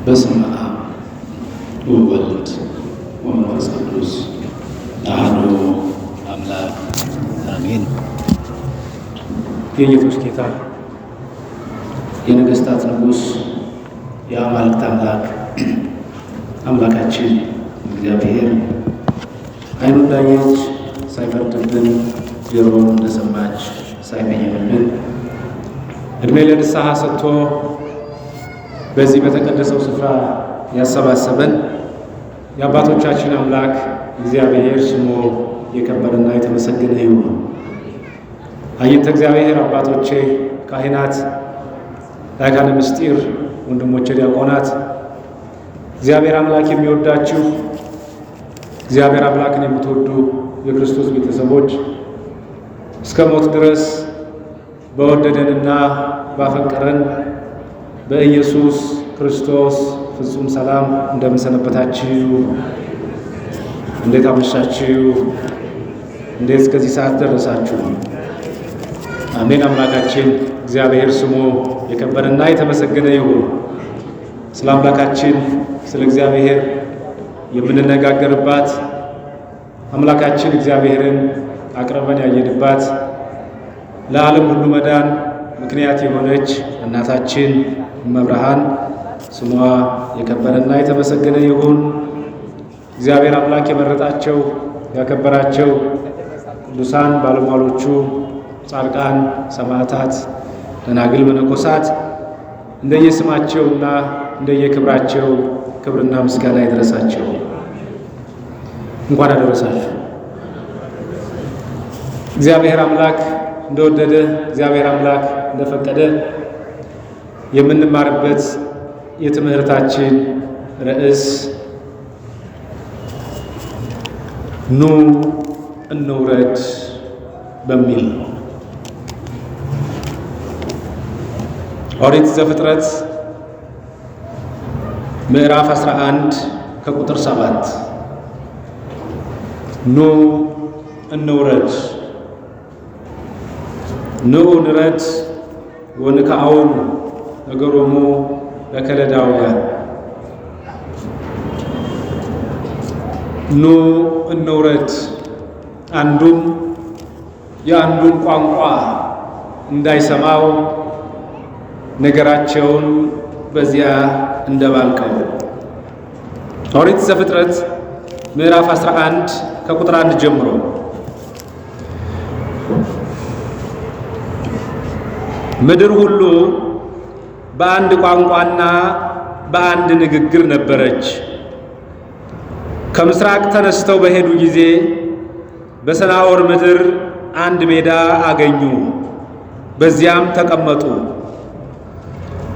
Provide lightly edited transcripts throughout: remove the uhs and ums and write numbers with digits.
በስመ አብ ወወልድ ወመንፈስ ቅዱስ አሐዱ አምላክ አሜን። የጌቶች ጌታ የነገሥታት ንጉሥ የአማልክት አምላክ አምላካችን እግዚአብሔር ዓይኑ እንዳየች ሳይፈርድብን ጆሮውን እንደሰማች ሳይመኝብን ዕድሜ ለንስሐ ሰጥቶ በዚህ በተቀደሰው ስፍራ ያሰባሰበን የአባቶቻችን አምላክ እግዚአብሔር ስሙ የከበረና የተመሰገነ ይሁን። አይንተ እግዚአብሔር አባቶቼ ካህናት፣ ላይካነ ምስጢር ወንድሞቼ ዲያቆናት፣ እግዚአብሔር አምላክ የሚወዳችሁ እግዚአብሔር አምላክን የምትወዱ የክርስቶስ ቤተሰቦች እስከ ሞት ድረስ በወደደንና ባፈቀረን በኢየሱስ ክርስቶስ ፍጹም ሰላም እንደምን ሰነበታችሁ? እንዴት አመሻችሁ? እንዴት እስከዚህ ሰዓት ደረሳችሁ? አሜን። አምላካችን እግዚአብሔር ስሙ የከበረና የተመሰገነ ይሁን። ስለ አምላካችን ስለ እግዚአብሔር የምንነጋገርባት አምላካችን እግዚአብሔርን አቅርበን ያየንባት ለዓለም ሁሉ መዳን ምክንያት የሆነች እናታችን መብርሃን ስሟ የከበረና የተመሰገነ ይሁን። እግዚአብሔር አምላክ የመረጣቸው ያከበራቸው ቅዱሳን ባለሟሎቹ ጻድቃን፣ ሰማዕታት፣ ደናግል፣ መነኮሳት እንደየስማቸውና እንደየክብራቸው ክብርና ምስጋና ይድረሳቸው። እንኳን አደረሳችሁ። እግዚአብሔር አምላክ እንደወደደ እግዚአብሔር አምላክ እንደፈቀደ የምንማርበት የትምህርታችን ርዕስ ኑ እንውረድ በሚል ነው። ኦሪት ዘፍጥረት ምዕራፍ 11 ከቁጥር 7 ኑ እንውረድ ንዑ ንረድ ወንከአውኑ ነገሮሙ ለከለዳውያን። ኑ እንውረድ፣ አንዱም የአንዱን ቋንቋ እንዳይሰማው ነገራቸውን በዚያ እንደባልቀው። ኦሪት ዘፍጥረት ምዕራፍ 11 ከቁጥር 1 ጀምሮ ምድር ሁሉ በአንድ ቋንቋና በአንድ ንግግር ነበረች። ከምስራቅ ተነስተው በሄዱ ጊዜ በሰናዖር ምድር አንድ ሜዳ አገኙ፣ በዚያም ተቀመጡ።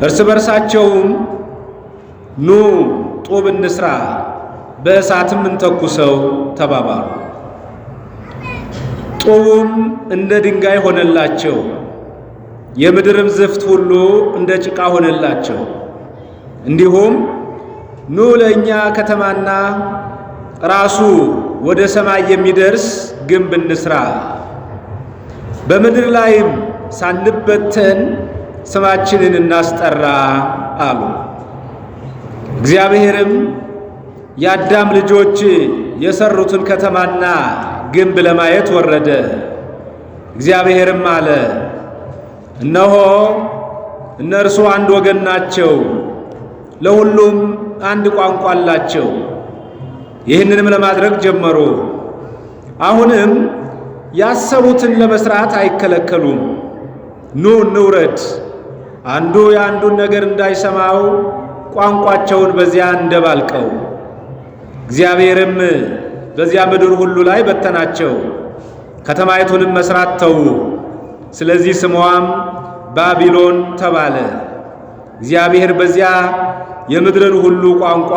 እርስ በርሳቸውም ኑ ጡብ እንስራ፣ በእሳትም እንተኩሰው ተባባሉ። ጡቡም እንደ ድንጋይ ሆነላቸው፣ የምድርም ዝፍት ሁሉ እንደ ጭቃ ሆነላቸው። እንዲሁም ኑ ለእኛ ከተማና ራሱ ወደ ሰማይ የሚደርስ ግንብ እንስራ፣ በምድር ላይም ሳንበተን ስማችንን እናስጠራ አሉ። እግዚአብሔርም የአዳም ልጆች የሰሩትን ከተማና ግንብ ለማየት ወረደ። እግዚአብሔርም አለ፣ እነሆ እነርሱ አንድ ወገን ናቸው፣ ለሁሉም አንድ ቋንቋ አላቸው። ይህንንም ለማድረግ ጀመሩ። አሁንም ያሰቡትን ለመስራት አይከለከሉም። ኑ እንውረድ፣ አንዱ የአንዱን ነገር እንዳይሰማው ቋንቋቸውን በዚያ እንደባልቀው። እግዚአብሔርም በዚያ ምድር ሁሉ ላይ በተናቸው፣ ከተማይቱንም መስራት ተዉ። ስለዚህ ስሟም ባቢሎን ተባለ፣ እግዚአብሔር በዚያ የምድርን ሁሉ ቋንቋ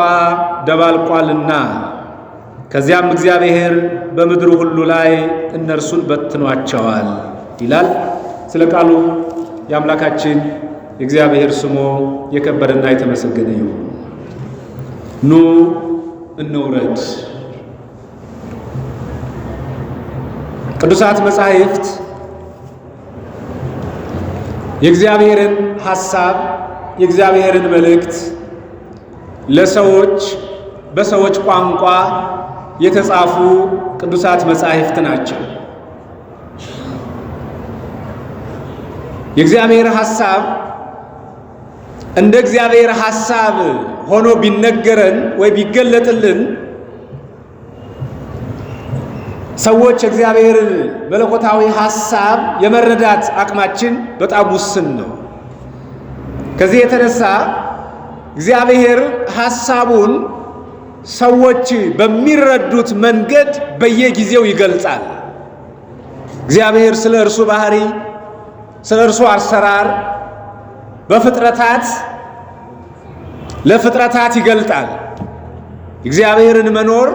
ደባልቋልና። ከዚያም እግዚአብሔር በምድር ሁሉ ላይ እነርሱን በትኗቸዋል ይላል። ስለ ቃሉ የአምላካችን የእግዚአብሔር ስሙ የከበረና የተመሰገነ ይሁን። ኑ እንውረድ። ቅዱሳት መጻሕፍት የእግዚአብሔርን ሐሳብ የእግዚአብሔርን መልእክት ለሰዎች በሰዎች ቋንቋ የተጻፉ ቅዱሳት መጻሕፍት ናቸው። የእግዚአብሔር ሐሳብ እንደ እግዚአብሔር ሐሳብ ሆኖ ቢነገረን ወይ ቢገለጥልን ሰዎች እግዚአብሔርን መለኮታዊ ሐሳብ የመረዳት አቅማችን በጣም ውስን ነው። ከዚህ የተነሳ እግዚአብሔር ሐሳቡን ሰዎች በሚረዱት መንገድ በየጊዜው ይገልጻል። እግዚአብሔር ስለ እርሱ ባህሪ፣ ስለ እርሱ አሰራር በፍጥረታት ለፍጥረታት ይገልጣል። እግዚአብሔርን መኖር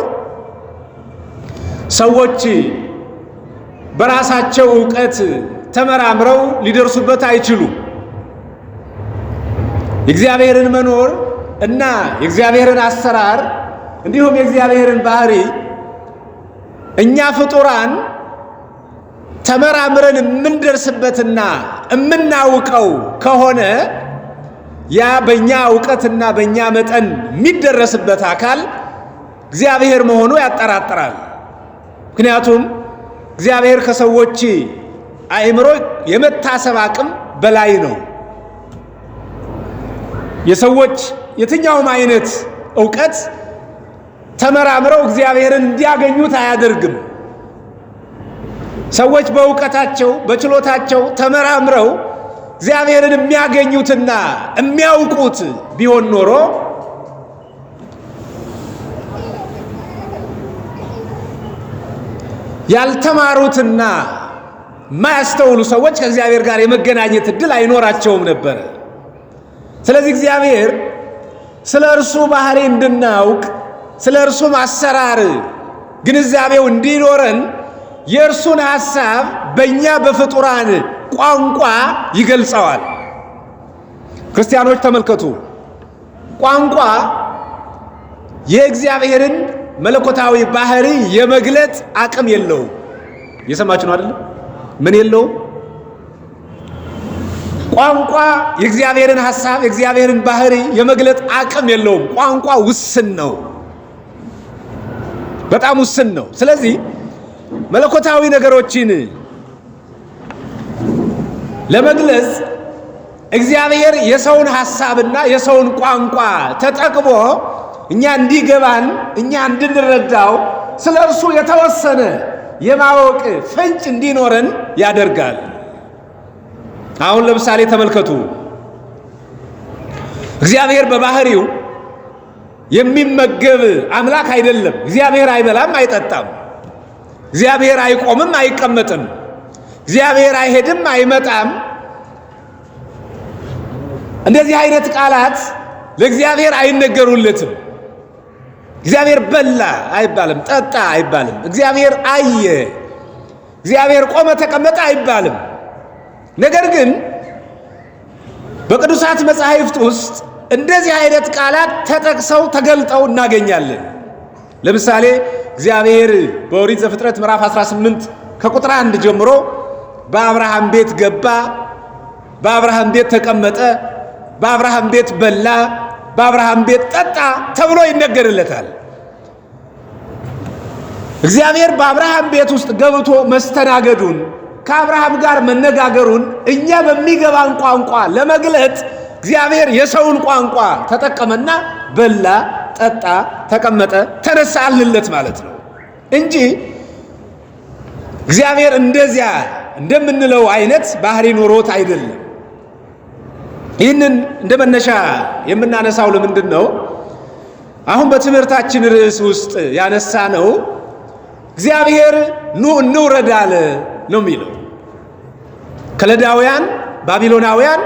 ሰዎች በራሳቸው ዕውቀት ተመራምረው ሊደርሱበት አይችሉም። የእግዚአብሔርን መኖር እና የእግዚአብሔርን አሰራር እንዲሁም የእግዚአብሔርን ባህሪ እኛ ፍጡራን ተመራምረን የምንደርስበትና የምናውቀው ከሆነ ያ በእኛ ዕውቀትና በእኛ መጠን የሚደረስበት አካል እግዚአብሔር መሆኑ ያጠራጥራል። ምክንያቱም እግዚአብሔር ከሰዎች አእምሮ የመታሰብ አቅም በላይ ነው። የሰዎች የትኛውም አይነት ዕውቀት ተመራምረው እግዚአብሔርን እንዲያገኙት አያደርግም። ሰዎች በዕውቀታቸው በችሎታቸው ተመራምረው እግዚአብሔርን የሚያገኙትና የሚያውቁት ቢሆን ኖሮ ያልተማሩትና የማያስተውሉ ሰዎች ከእግዚአብሔር ጋር የመገናኘት ዕድል አይኖራቸውም ነበር። ስለዚህ እግዚአብሔር ስለ እርሱ ባህሪ እንድናውቅ ስለ እርሱም አሰራር ግንዛቤው እንዲኖረን የእርሱን ሐሳብ በእኛ በፍጡራን ቋንቋ ይገልጸዋል። ክርስቲያኖች ተመልከቱ፣ ቋንቋ የእግዚአብሔርን መለኮታዊ ባህሪ የመግለጥ አቅም የለውም። እየሰማችሁ ነው አይደል? ምን የለውም? ቋንቋ የእግዚአብሔርን ሐሳብ የእግዚአብሔርን ባህሪ የመግለጥ አቅም የለውም። ቋንቋ ውስን ነው፣ በጣም ውስን ነው። ስለዚህ መለኮታዊ ነገሮችን ለመግለጽ እግዚአብሔር የሰውን ሐሳብና የሰውን ቋንቋ ተጠቅሞ እኛ እንዲገባን እኛ እንድንረዳው ስለ እርሱ የተወሰነ የማወቅ ፍንጭ እንዲኖረን ያደርጋል። አሁን ለምሳሌ ተመልከቱ። እግዚአብሔር በባህሪው የሚመገብ አምላክ አይደለም። እግዚአብሔር አይበላም፣ አይጠጣም። እግዚአብሔር አይቆምም፣ አይቀመጥም። እግዚአብሔር አይሄድም፣ አይመጣም። እንደዚህ አይነት ቃላት ለእግዚአብሔር አይነገሩለትም። እግዚአብሔር በላ አይባልም፣ ጠጣ አይባልም። እግዚአብሔር አየ፣ እግዚአብሔር ቆመ፣ ተቀመጠ አይባልም። ነገር ግን በቅዱሳት መጻሕፍት ውስጥ እንደዚህ አይነት ቃላት ተጠቅሰው ተገልጠው እናገኛለን። ለምሳሌ እግዚአብሔር በኦሪት ዘፍጥረት ምዕራፍ 18 ከቁጥር 1 ጀምሮ በአብርሃም ቤት ገባ፣ በአብርሃም ቤት ተቀመጠ፣ በአብርሃም ቤት በላ፣ በአብርሃም ቤት ጠጣ ተብሎ ይነገርለታል። እግዚአብሔር በአብርሃም ቤት ውስጥ ገብቶ መስተናገዱን ከአብርሃም ጋር መነጋገሩን እኛ በሚገባን ቋንቋ ለመግለጥ እግዚአብሔር የሰውን ቋንቋ ተጠቀመና በላ፣ ጠጣ፣ ተቀመጠ፣ ተነሳ አልንለት ማለት ነው እንጂ እግዚአብሔር እንደዚያ እንደምንለው አይነት ባህሪ ኖሮት አይደለም። ይህንን እንደ መነሻ የምናነሳው ለምንድን ነው? አሁን በትምህርታችን ርዕስ ውስጥ ያነሳ ነው እግዚአብሔር ኑ እንውረድ አለ ነው የሚለው። ከለዳውያን ባቢሎናውያን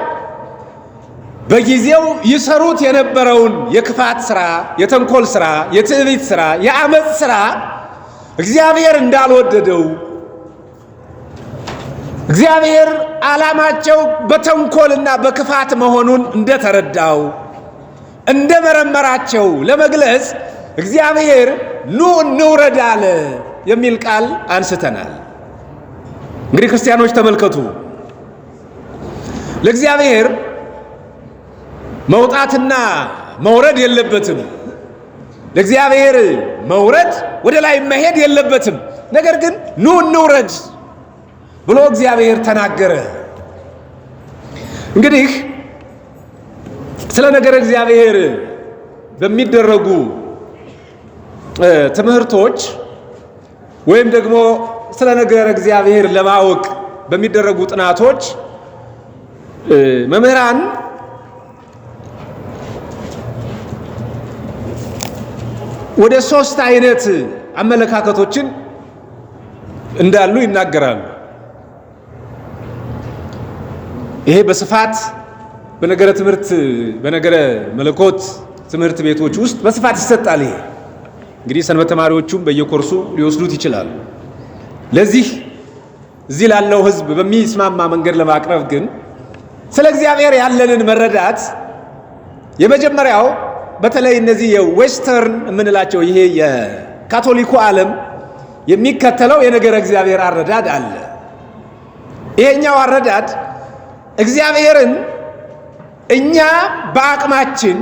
በጊዜው ይሰሩት የነበረውን የክፋት ሥራ፣ የተንኮል ሥራ፣ የትዕቢት ሥራ፣ የአመፅ ሥራ እግዚአብሔር እንዳልወደደው እግዚአብሔር ዓላማቸው በተንኮልና በክፋት መሆኑን እንደተረዳው እንደመረመራቸው ለመግለጽ እግዚአብሔር ኑ እንውረድ አለ የሚል ቃል አንስተናል። እንግዲህ ክርስቲያኖች ተመልከቱ፣ ለእግዚአብሔር መውጣትና መውረድ የለበትም። ለእግዚአብሔር መውረድ ወደ ላይ መሄድ የለበትም። ነገር ግን ኑ እንውረድ ብሎ እግዚአብሔር ተናገረ። እንግዲህ ስለ ነገረ እግዚአብሔር በሚደረጉ ትምህርቶች ወይም ደግሞ ስለ ነገረ እግዚአብሔር ለማወቅ በሚደረጉ ጥናቶች መምህራን ወደ 3 አይነት አመለካከቶችን እንዳሉ ይናገራሉ። ይሄ በስፋት በነገረ ትምህርት በነገረ መለኮት ትምህርት ቤቶች ውስጥ በስፋት ይሰጣል። ይሄ እንግዲህ ሰንበት ተማሪዎቹም በየኮርሱ ሊወስዱት ይችላሉ። ለዚህ እዚህ ላለው ሕዝብ በሚስማማ መንገድ ለማቅረብ ግን ስለ እግዚአብሔር ያለንን መረዳት የመጀመሪያው በተለይ እነዚህ የዌስተርን የምንላቸው ይሄ የካቶሊኩ ዓለም የሚከተለው የነገረ እግዚአብሔር አረዳድ አለ። ይሄኛው አረዳድ እግዚአብሔርን እኛ በአቅማችን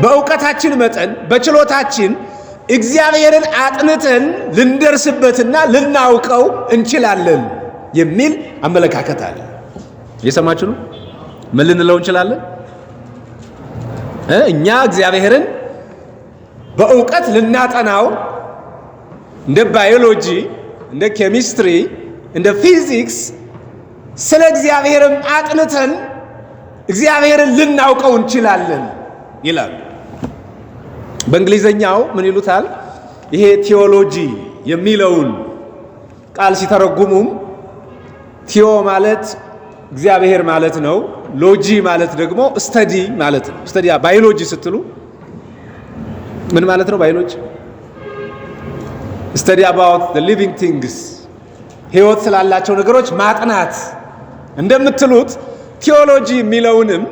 በእውቀታችን መጠን በችሎታችን እግዚአብሔርን አጥንተን ልንደርስበትና ልናውቀው እንችላለን የሚል አመለካከት አለ። የሰማችሁ ነው? ምን ልንለው እንችላለን? እኛ እግዚአብሔርን በእውቀት ልናጠናው እንደ ባዮሎጂ፣ እንደ ኬሚስትሪ፣ እንደ ፊዚክስ ስለ እግዚአብሔርም አጥንተን እግዚአብሔርን ልናውቀው እንችላለን ይላሉ። በእንግሊዘኛው ምን ይሉታል? ይሄ ቲዮሎጂ የሚለውን ቃል ሲተረጉሙም ቲዮ ማለት እግዚአብሔር ማለት ነው። ሎጂ ማለት ደግሞ ስተዲ ማለት ነው። ስተዲ ባዮሎጂ ስትሉ ምን ማለት ነው? ባዮሎጂ ስተዲ አባውት ዘ ሊቪንግ ቲንግስ ሕይወት ስላላቸው ነገሮች ማጥናት እንደምትሉት ቲዮሎጂ የሚለውንም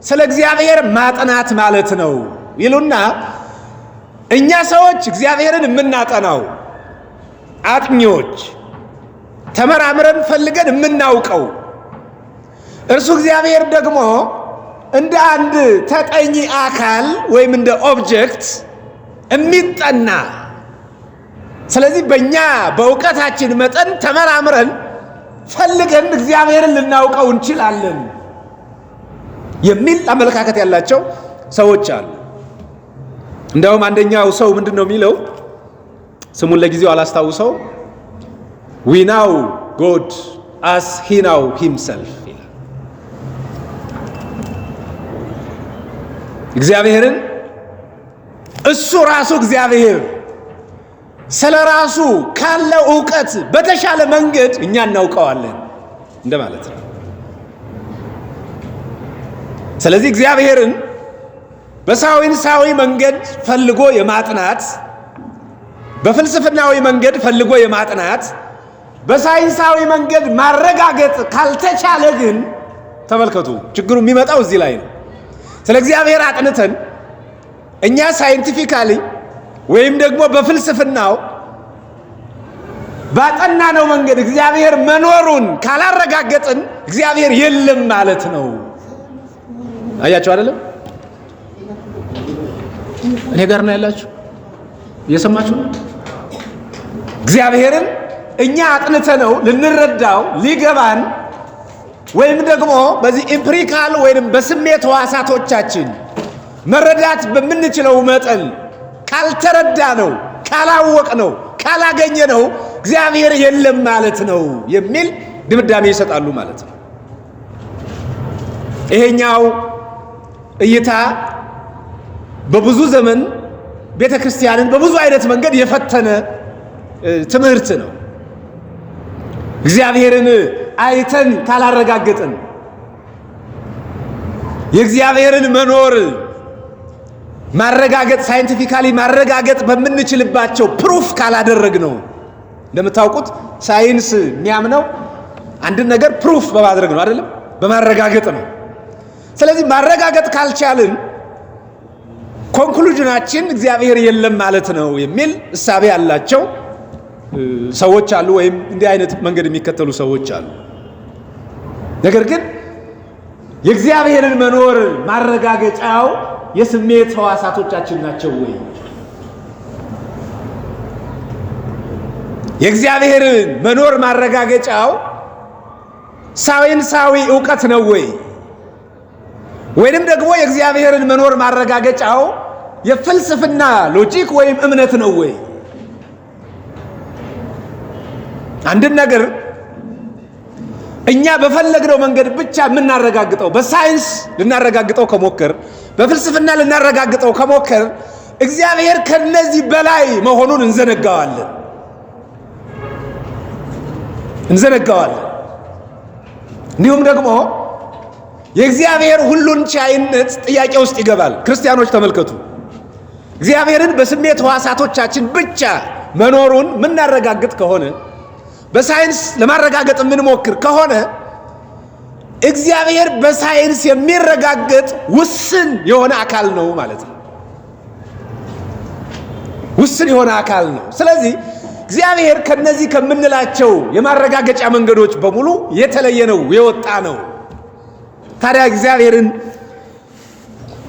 ስለ እግዚአብሔር ማጥናት ማለት ነው ይሉና እኛ ሰዎች እግዚአብሔርን የምናጠናው አጥኚዎች ተመራምረን ፈልገን የምናውቀው እርሱ እግዚአብሔር ደግሞ እንደ አንድ ተጠኚ አካል ወይም እንደ ኦብጀክት የሚጠና ስለዚህ በእኛ በእውቀታችን መጠን ተመራምረን ፈልገን እግዚአብሔርን ልናውቀው እንችላለን የሚል አመለካከት ያላቸው ሰዎች አሉ። እንደውም አንደኛው ሰው ምንድን ነው የሚለው? ስሙን ለጊዜው አላስታውሰው። we know God as he know himself ይላል። እግዚአብሔርን እሱ ራሱ እግዚአብሔር ስለ ራሱ ካለው ዕውቀት በተሻለ መንገድ እኛ እናውቀዋለን እንደማለት ነው። ስለዚህ እግዚአብሔርን በሳይንሳዊ መንገድ ፈልጎ የማጥናት በፍልስፍናዊ መንገድ ፈልጎ የማጥናት በሳይንሳዊ መንገድ ማረጋገጥ ካልተቻለ ግን ተመልከቱ፣ ችግሩ የሚመጣው እዚህ ላይ ነው። ስለ እግዚአብሔር አጥንተን እኛ ሳይንቲፊካሊ ወይም ደግሞ በፍልስፍናው ባጠናነው መንገድ እግዚአብሔር መኖሩን ካላረጋገጥን እግዚአብሔር የለም ማለት ነው። አያችሁ አይደለም? እኔ ጋር ነው ያላችሁ? እየሰማችሁ ነው? እግዚአብሔርን እኛ አጥንተነው ልንረዳው ሊገባን ወይም ደግሞ በዚህ ኢምፕሪካል ወይም በስሜት ሕዋሳቶቻችን መረዳት በምንችለው መጠን ካልተረዳ ነው ካላወቅ ነው ካላገኘ ነው እግዚአብሔር የለም ማለት ነው የሚል ድምዳሜ ይሰጣሉ ማለት ነው። ይሄኛው እይታ በብዙ ዘመን ቤተክርስቲያንን በብዙ አይነት መንገድ የፈተነ ትምህርት ነው። እግዚአብሔርን አይተን ካላረጋገጥን የእግዚአብሔርን መኖር ማረጋገጥ ሳይንቲፊካሊ ማረጋገጥ በምንችልባቸው ፕሩፍ ካላደረግ ነው። እንደምታውቁት ሳይንስ የሚያምነው አንድን ነገር ፕሩፍ በማድረግ ነው አይደለም? በማረጋገጥ ነው። ስለዚህ ማረጋገጥ ካልቻልን ኮንክሉዥናችን እግዚአብሔር የለም ማለት ነው የሚል እሳቤ ያላቸው ሰዎች አሉ፣ ወይም እንዲህ አይነት መንገድ የሚከተሉ ሰዎች አሉ። ነገር ግን የእግዚአብሔርን መኖር ማረጋገጫው የስሜት ሕዋሳቶቻችን ናቸው ወይ? የእግዚአብሔርን መኖር ማረጋገጫው ሳይንሳዊ ዕውቀት ነው ወይ? ወይንም ደግሞ የእግዚአብሔርን መኖር ማረጋገጫው የፍልስፍና ሎጂክ ወይም እምነት ነው ወይ? አንድን ነገር እኛ በፈለግነው መንገድ ብቻ የምናረጋግጠው በሳይንስ ልናረጋግጠው ከሞከር፣ በፍልስፍና ልናረጋግጠው ከሞከር እግዚአብሔር ከነዚህ በላይ መሆኑን እንዘነጋዋለን። እንዲሁም ደግሞ የእግዚአብሔር ሁሉን ቻይነት ጥያቄ ውስጥ ይገባል። ክርስቲያኖች ተመልከቱ። እግዚአብሔርን በስሜት ሕዋሳቶቻችን ብቻ መኖሩን የምናረጋግጥ ከሆነ፣ በሳይንስ ለማረጋገጥ የምንሞክር ከሆነ እግዚአብሔር በሳይንስ የሚረጋገጥ ውስን የሆነ አካል ነው ማለት ነው። ውስን የሆነ አካል ነው። ስለዚህ እግዚአብሔር ከነዚህ ከምንላቸው የማረጋገጫ መንገዶች በሙሉ የተለየ ነው፣ የወጣ ነው። ታዲያ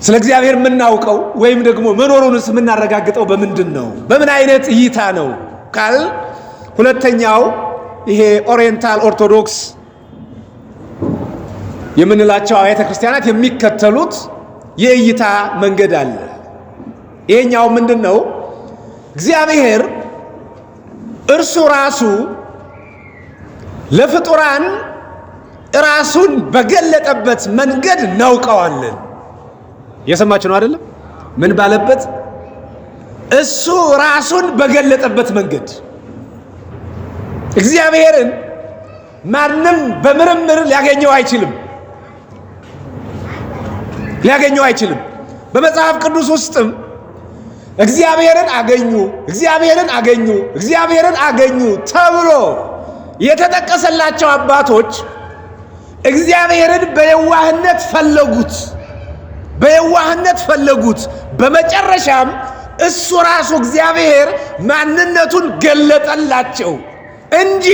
ስለ እግዚአብሔር የምናውቀው ወይም ደግሞ መኖሩንስ የምናረጋግጠው በምንድን ነው? በምን አይነት እይታ ነው ካል፣ ሁለተኛው ይሄ ኦሪየንታል ኦርቶዶክስ የምንላቸው አብያተ ክርስቲያናት የሚከተሉት የእይታ መንገድ አለ። ይሄኛው ምንድን ነው? እግዚአብሔር እርሱ ራሱ ለፍጡራን ራሱን በገለጠበት መንገድ እናውቀዋለን። የሰማችሁ ነው አይደለም? ምን ባለበት? እሱ ራሱን በገለጠበት መንገድ። እግዚአብሔርን ማንም በምርምር ሊያገኘው አይችልም። በመጽሐፍ ቅዱስ ውስጥም እግዚአብሔርን አገኙ ተብሎ የተጠቀሰላቸው አባቶች እግዚአብሔርን በየዋህነት ፈለጉት። በመጨረሻም እሱ ራሱ እግዚአብሔር ማንነቱን ገለጠላቸው እንጂ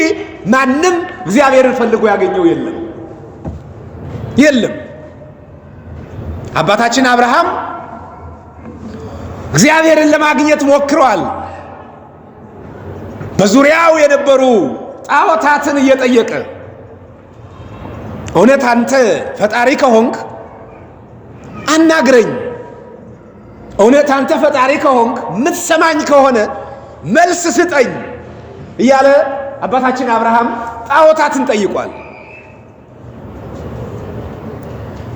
ማንም እግዚአብሔርን ፈልጎ ያገኘው የለም። አባታችን አብርሃም እግዚአብሔርን ለማግኘት ሞክሯል። በዙሪያው የነበሩ ጣዖታትን እየጠየቀ እውነት አንተ ፈጣሪ ከሆንክ አናግረኝ፣ እውነት አንተ ፈጣሪ ከሆንክ ምትሰማኝ ከሆነ መልስ ስጠኝ እያለ አባታችን አብርሃም ጣዖታትን ጠይቋል።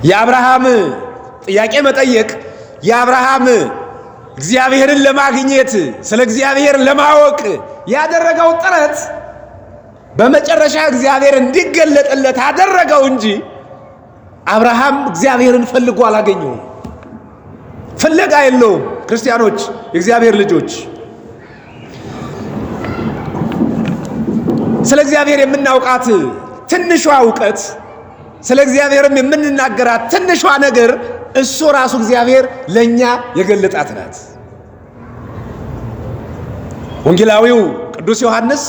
የአብርሃም ጥያቄ መጠየቅ የአብርሃም እግዚአብሔርን ለማግኘት ስለ እግዚአብሔር ለማወቅ ያደረገው ጥረት በመጨረሻ እግዚአብሔር እንዲገለጥለት አደረገው እንጂ አብርሃም እግዚአብሔርን ፈልጎ አላገኘውም። ፍለጋ የለውም። ክርስቲያኖች፣ የእግዚአብሔር ልጆች፣ ስለ እግዚአብሔር የምናውቃት ትንሿ እውቀት፣ ስለ እግዚአብሔርም የምንናገራት ትንሿ ነገር እሱ ራሱ እግዚአብሔር ለኛ የገለጣት ናት። ወንጌላዊው ቅዱስ ዮሐንስ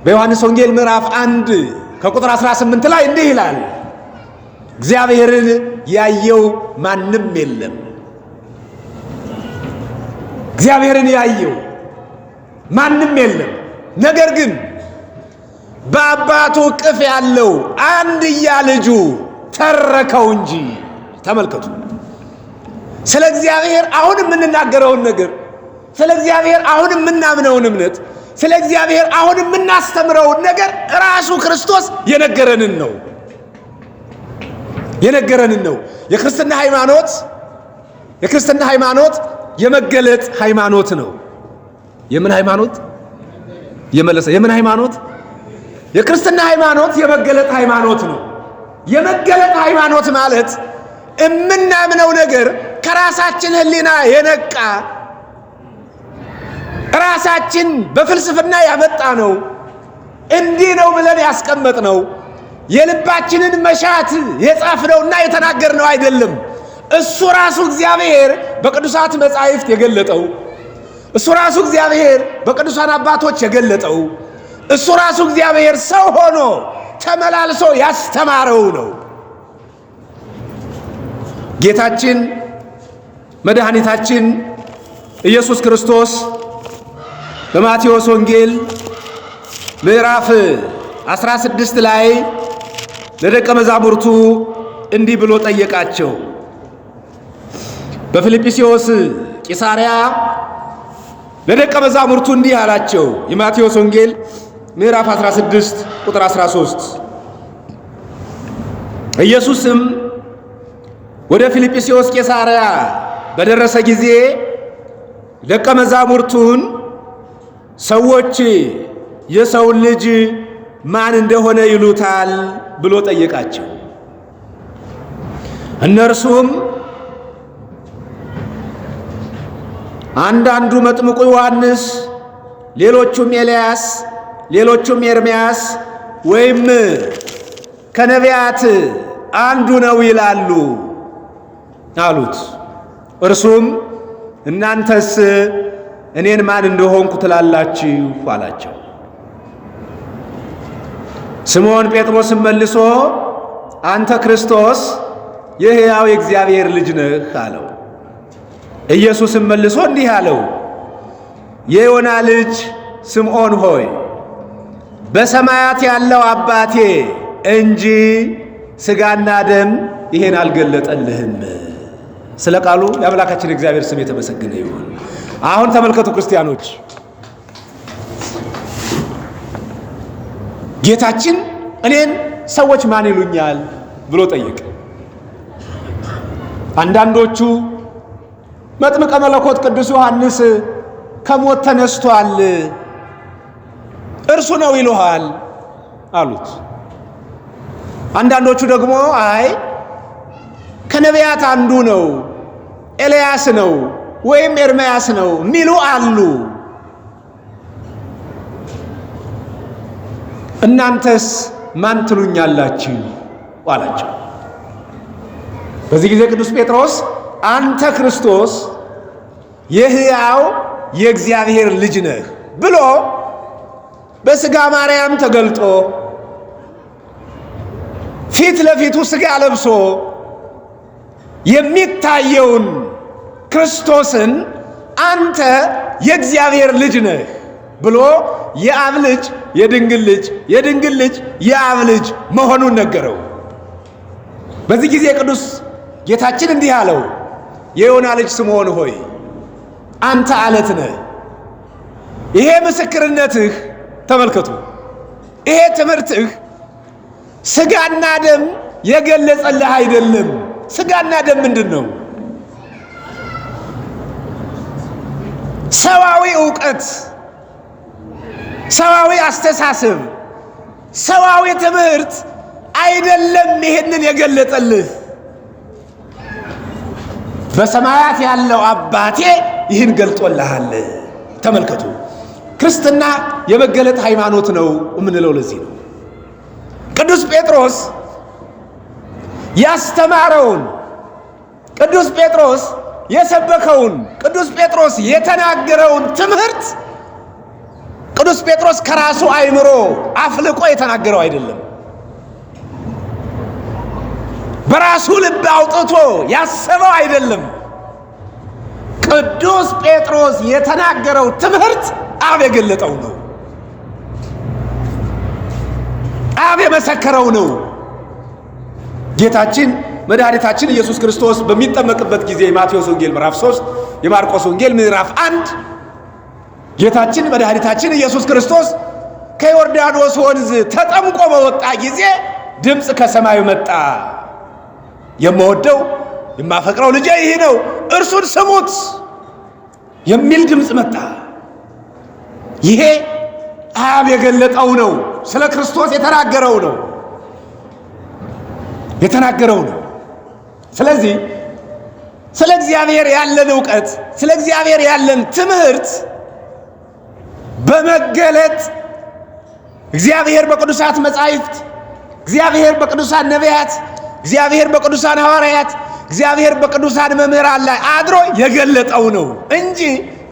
በዮሐንስ ወንጌል ምዕራፍ 1 ከቁጥር 18 ላይ እንዲህ ይላል፣ እግዚአብሔርን ያየው ማንም የለም። እግዚአብሔርን ያየው ማንም የለም፣ ነገር ግን በአባቱ እቅፍ ያለው አንድያ ልጁ ተረከው እንጂ። ተመልከቱ። ስለ እግዚአብሔር አሁን የምንናገረውን ነገር፣ ስለ እግዚአብሔር አሁን የምናምነውን እምነት፣ ስለ እግዚአብሔር አሁን የምናስተምረውን ነገር ራሱ ክርስቶስ የነገረንን ነው። የክርስትና ሃይማኖት የመገለጥ ሃይማኖት ነው። የምን ሃይማኖት? የምን ሃይማኖት? የክርስትና ሃይማኖት የመገለጥ ሃይማኖት ነው። የመገለጥ ሃይማኖት ማለት እምናምነው ነገር ከራሳችን ሕሊና የነቃ ራሳችን በፍልስፍና ያመጣ ነው፣ እንዲህ ነው ብለን ያስቀመጥ ነው፣ የልባችንን መሻት የጻፍነውና የተናገርነው አይደለም። እሱ ራሱ እግዚአብሔር በቅዱሳት መጻሕፍት የገለጠው፣ እሱ ራሱ እግዚአብሔር በቅዱሳን አባቶች የገለጠው፣ እሱ ራሱ እግዚአብሔር ሰው ሆኖ ተመላልሶ ያስተማረው ነው። ጌታችን መድኃኒታችን ኢየሱስ ክርስቶስ በማቴዎስ ወንጌል ምዕራፍ 16 ላይ ለደቀ መዛሙርቱ እንዲህ ብሎ ጠየቃቸው። በፊልጵስዩስ ቂሳርያ ለደቀ መዛሙርቱ እንዲህ አላቸው። የማቴዎስ ወንጌል ምዕራፍ 16 ቁጥር 13 ኢየሱስም ወደ ፊልጵስዩስ ቂሳርያ በደረሰ ጊዜ ደቀ መዛሙርቱን ሰዎች የሰውን ልጅ ማን እንደሆነ ይሉታል ብሎ ጠየቃቸው። እነርሱም አንዳንዱ መጥምቁ ዮሐንስ፣ ሌሎቹም ኤልያስ፣ ሌሎቹም ኤርምያስ ወይም ከነቢያት አንዱ ነው ይላሉ አሉት። እርሱም እናንተስ እኔን ማን እንደሆንኩ ትላላችሁ አላቸው። ስምዖን ጴጥሮስም መልሶ አንተ ክርስቶስ የሕያው የእግዚአብሔር ልጅ ነህ አለው። ኢየሱስም መልሶ እንዲህ አለው፣ የዮና ልጅ ስምዖን ሆይ በሰማያት ያለው አባቴ እንጂ ሥጋና ደም ይሄን አልገለጠልህም። ስለ ቃሉ የአምላካችን እግዚአብሔር ስም የተመሰገነ ይሁን። አሁን ተመልከቱ ክርስቲያኖች፣ ጌታችን እኔን ሰዎች ማን ይሉኛል ብሎ ጠየቀ። አንዳንዶቹ መጥምቀ መለኮት ቅዱስ ዮሐንስ ከሞት ተነስቷል እርሱ ነው ይሉሃል አሉት። አንዳንዶቹ ደግሞ አይ ከነቢያት አንዱ ነው፣ ኤልያስ ነው ወይም ኤርምያስ ነው ሚሉ አሉ። እናንተስ ማን ትሉኛላችሁ አላቸው። በዚህ ጊዜ ቅዱስ ጴጥሮስ አንተ ክርስቶስ የሕያው የእግዚአብሔር ልጅ ነህ ብሎ በሥጋ ማርያም ተገልጦ ፊት ለፊቱ ሥጋ ለብሶ የሚታየውን ክርስቶስን አንተ የእግዚአብሔር ልጅ ነህ ብሎ የአብ ልጅ የድንግል ልጅ የድንግል ልጅ የአብ ልጅ መሆኑን ነገረው። በዚህ ጊዜ ቅዱስ ጌታችን እንዲህ አለው፣ የዮና ልጅ ስምዖን ሆይ አንተ አለት ነህ። ይሄ ምስክርነትህ ተመልከቱ፣ ይሄ ትምህርትህ ሥጋና ደም የገለጸልህ አይደለም። ሥጋና ደም ምንድን ነው? ሰዋዊ ዕውቀት፣ ሰዋዊ አስተሳሰብ፣ ሰዋዊ ትምህርት አይደለም ይሄንን የገለጠልህ። በሰማያት ያለው አባቴ ይህን ገልጦልሃል። ተመልከቱ፣ ክርስትና የመገለጥ ሃይማኖት ነው የምንለው ለዚህ ነው። ቅዱስ ጴጥሮስ ያስተማረውን፣ ቅዱስ ጴጥሮስ የሰበከውን፣ ቅዱስ ጴጥሮስ የተናገረውን ትምህርት ቅዱስ ጴጥሮስ ከራሱ አእምሮ አፍልቆ የተናገረው አይደለም። በራሱ ልብ አውጥቶ ያሰበው አይደለም። ቅዱስ ጴጥሮስ የተናገረው ትምህርት አብ የገለጠው ነው። አብ የመሰከረው ነው። ጌታችን መድኃኒታችን ኢየሱስ ክርስቶስ በሚጠመቅበት ጊዜ የማቴዎስ ወንጌል ምዕራፍ 3 የማርቆስ ወንጌል ምዕራፍ 1 ጌታችን መድኃኒታችን ኢየሱስ ክርስቶስ ከዮርዳኖስ ወንዝ ተጠምቆ በወጣ ጊዜ ድምፅ ከሰማይ መጣ፣ የምወደው የማፈቅረው ልጄ ይህ ነው እርሱን ስሙት የሚል ድምፅ መጣ። ይሄ አብ የገለጠው ነው። ስለ ክርስቶስ የተናገረው ነው ነው። ስለዚህ ስለ እግዚአብሔር ያለን ዕውቀት፣ ስለ እግዚአብሔር ያለን ትምህርት በመገለጥ እግዚአብሔር በቅዱሳት መጻሕፍት፣ እግዚአብሔር በቅዱሳን ነቢያት፣ እግዚአብሔር በቅዱሳን ሐዋርያት፣ እግዚአብሔር በቅዱሳን መምህራን ላይ አድሮ የገለጠው ነው እንጂ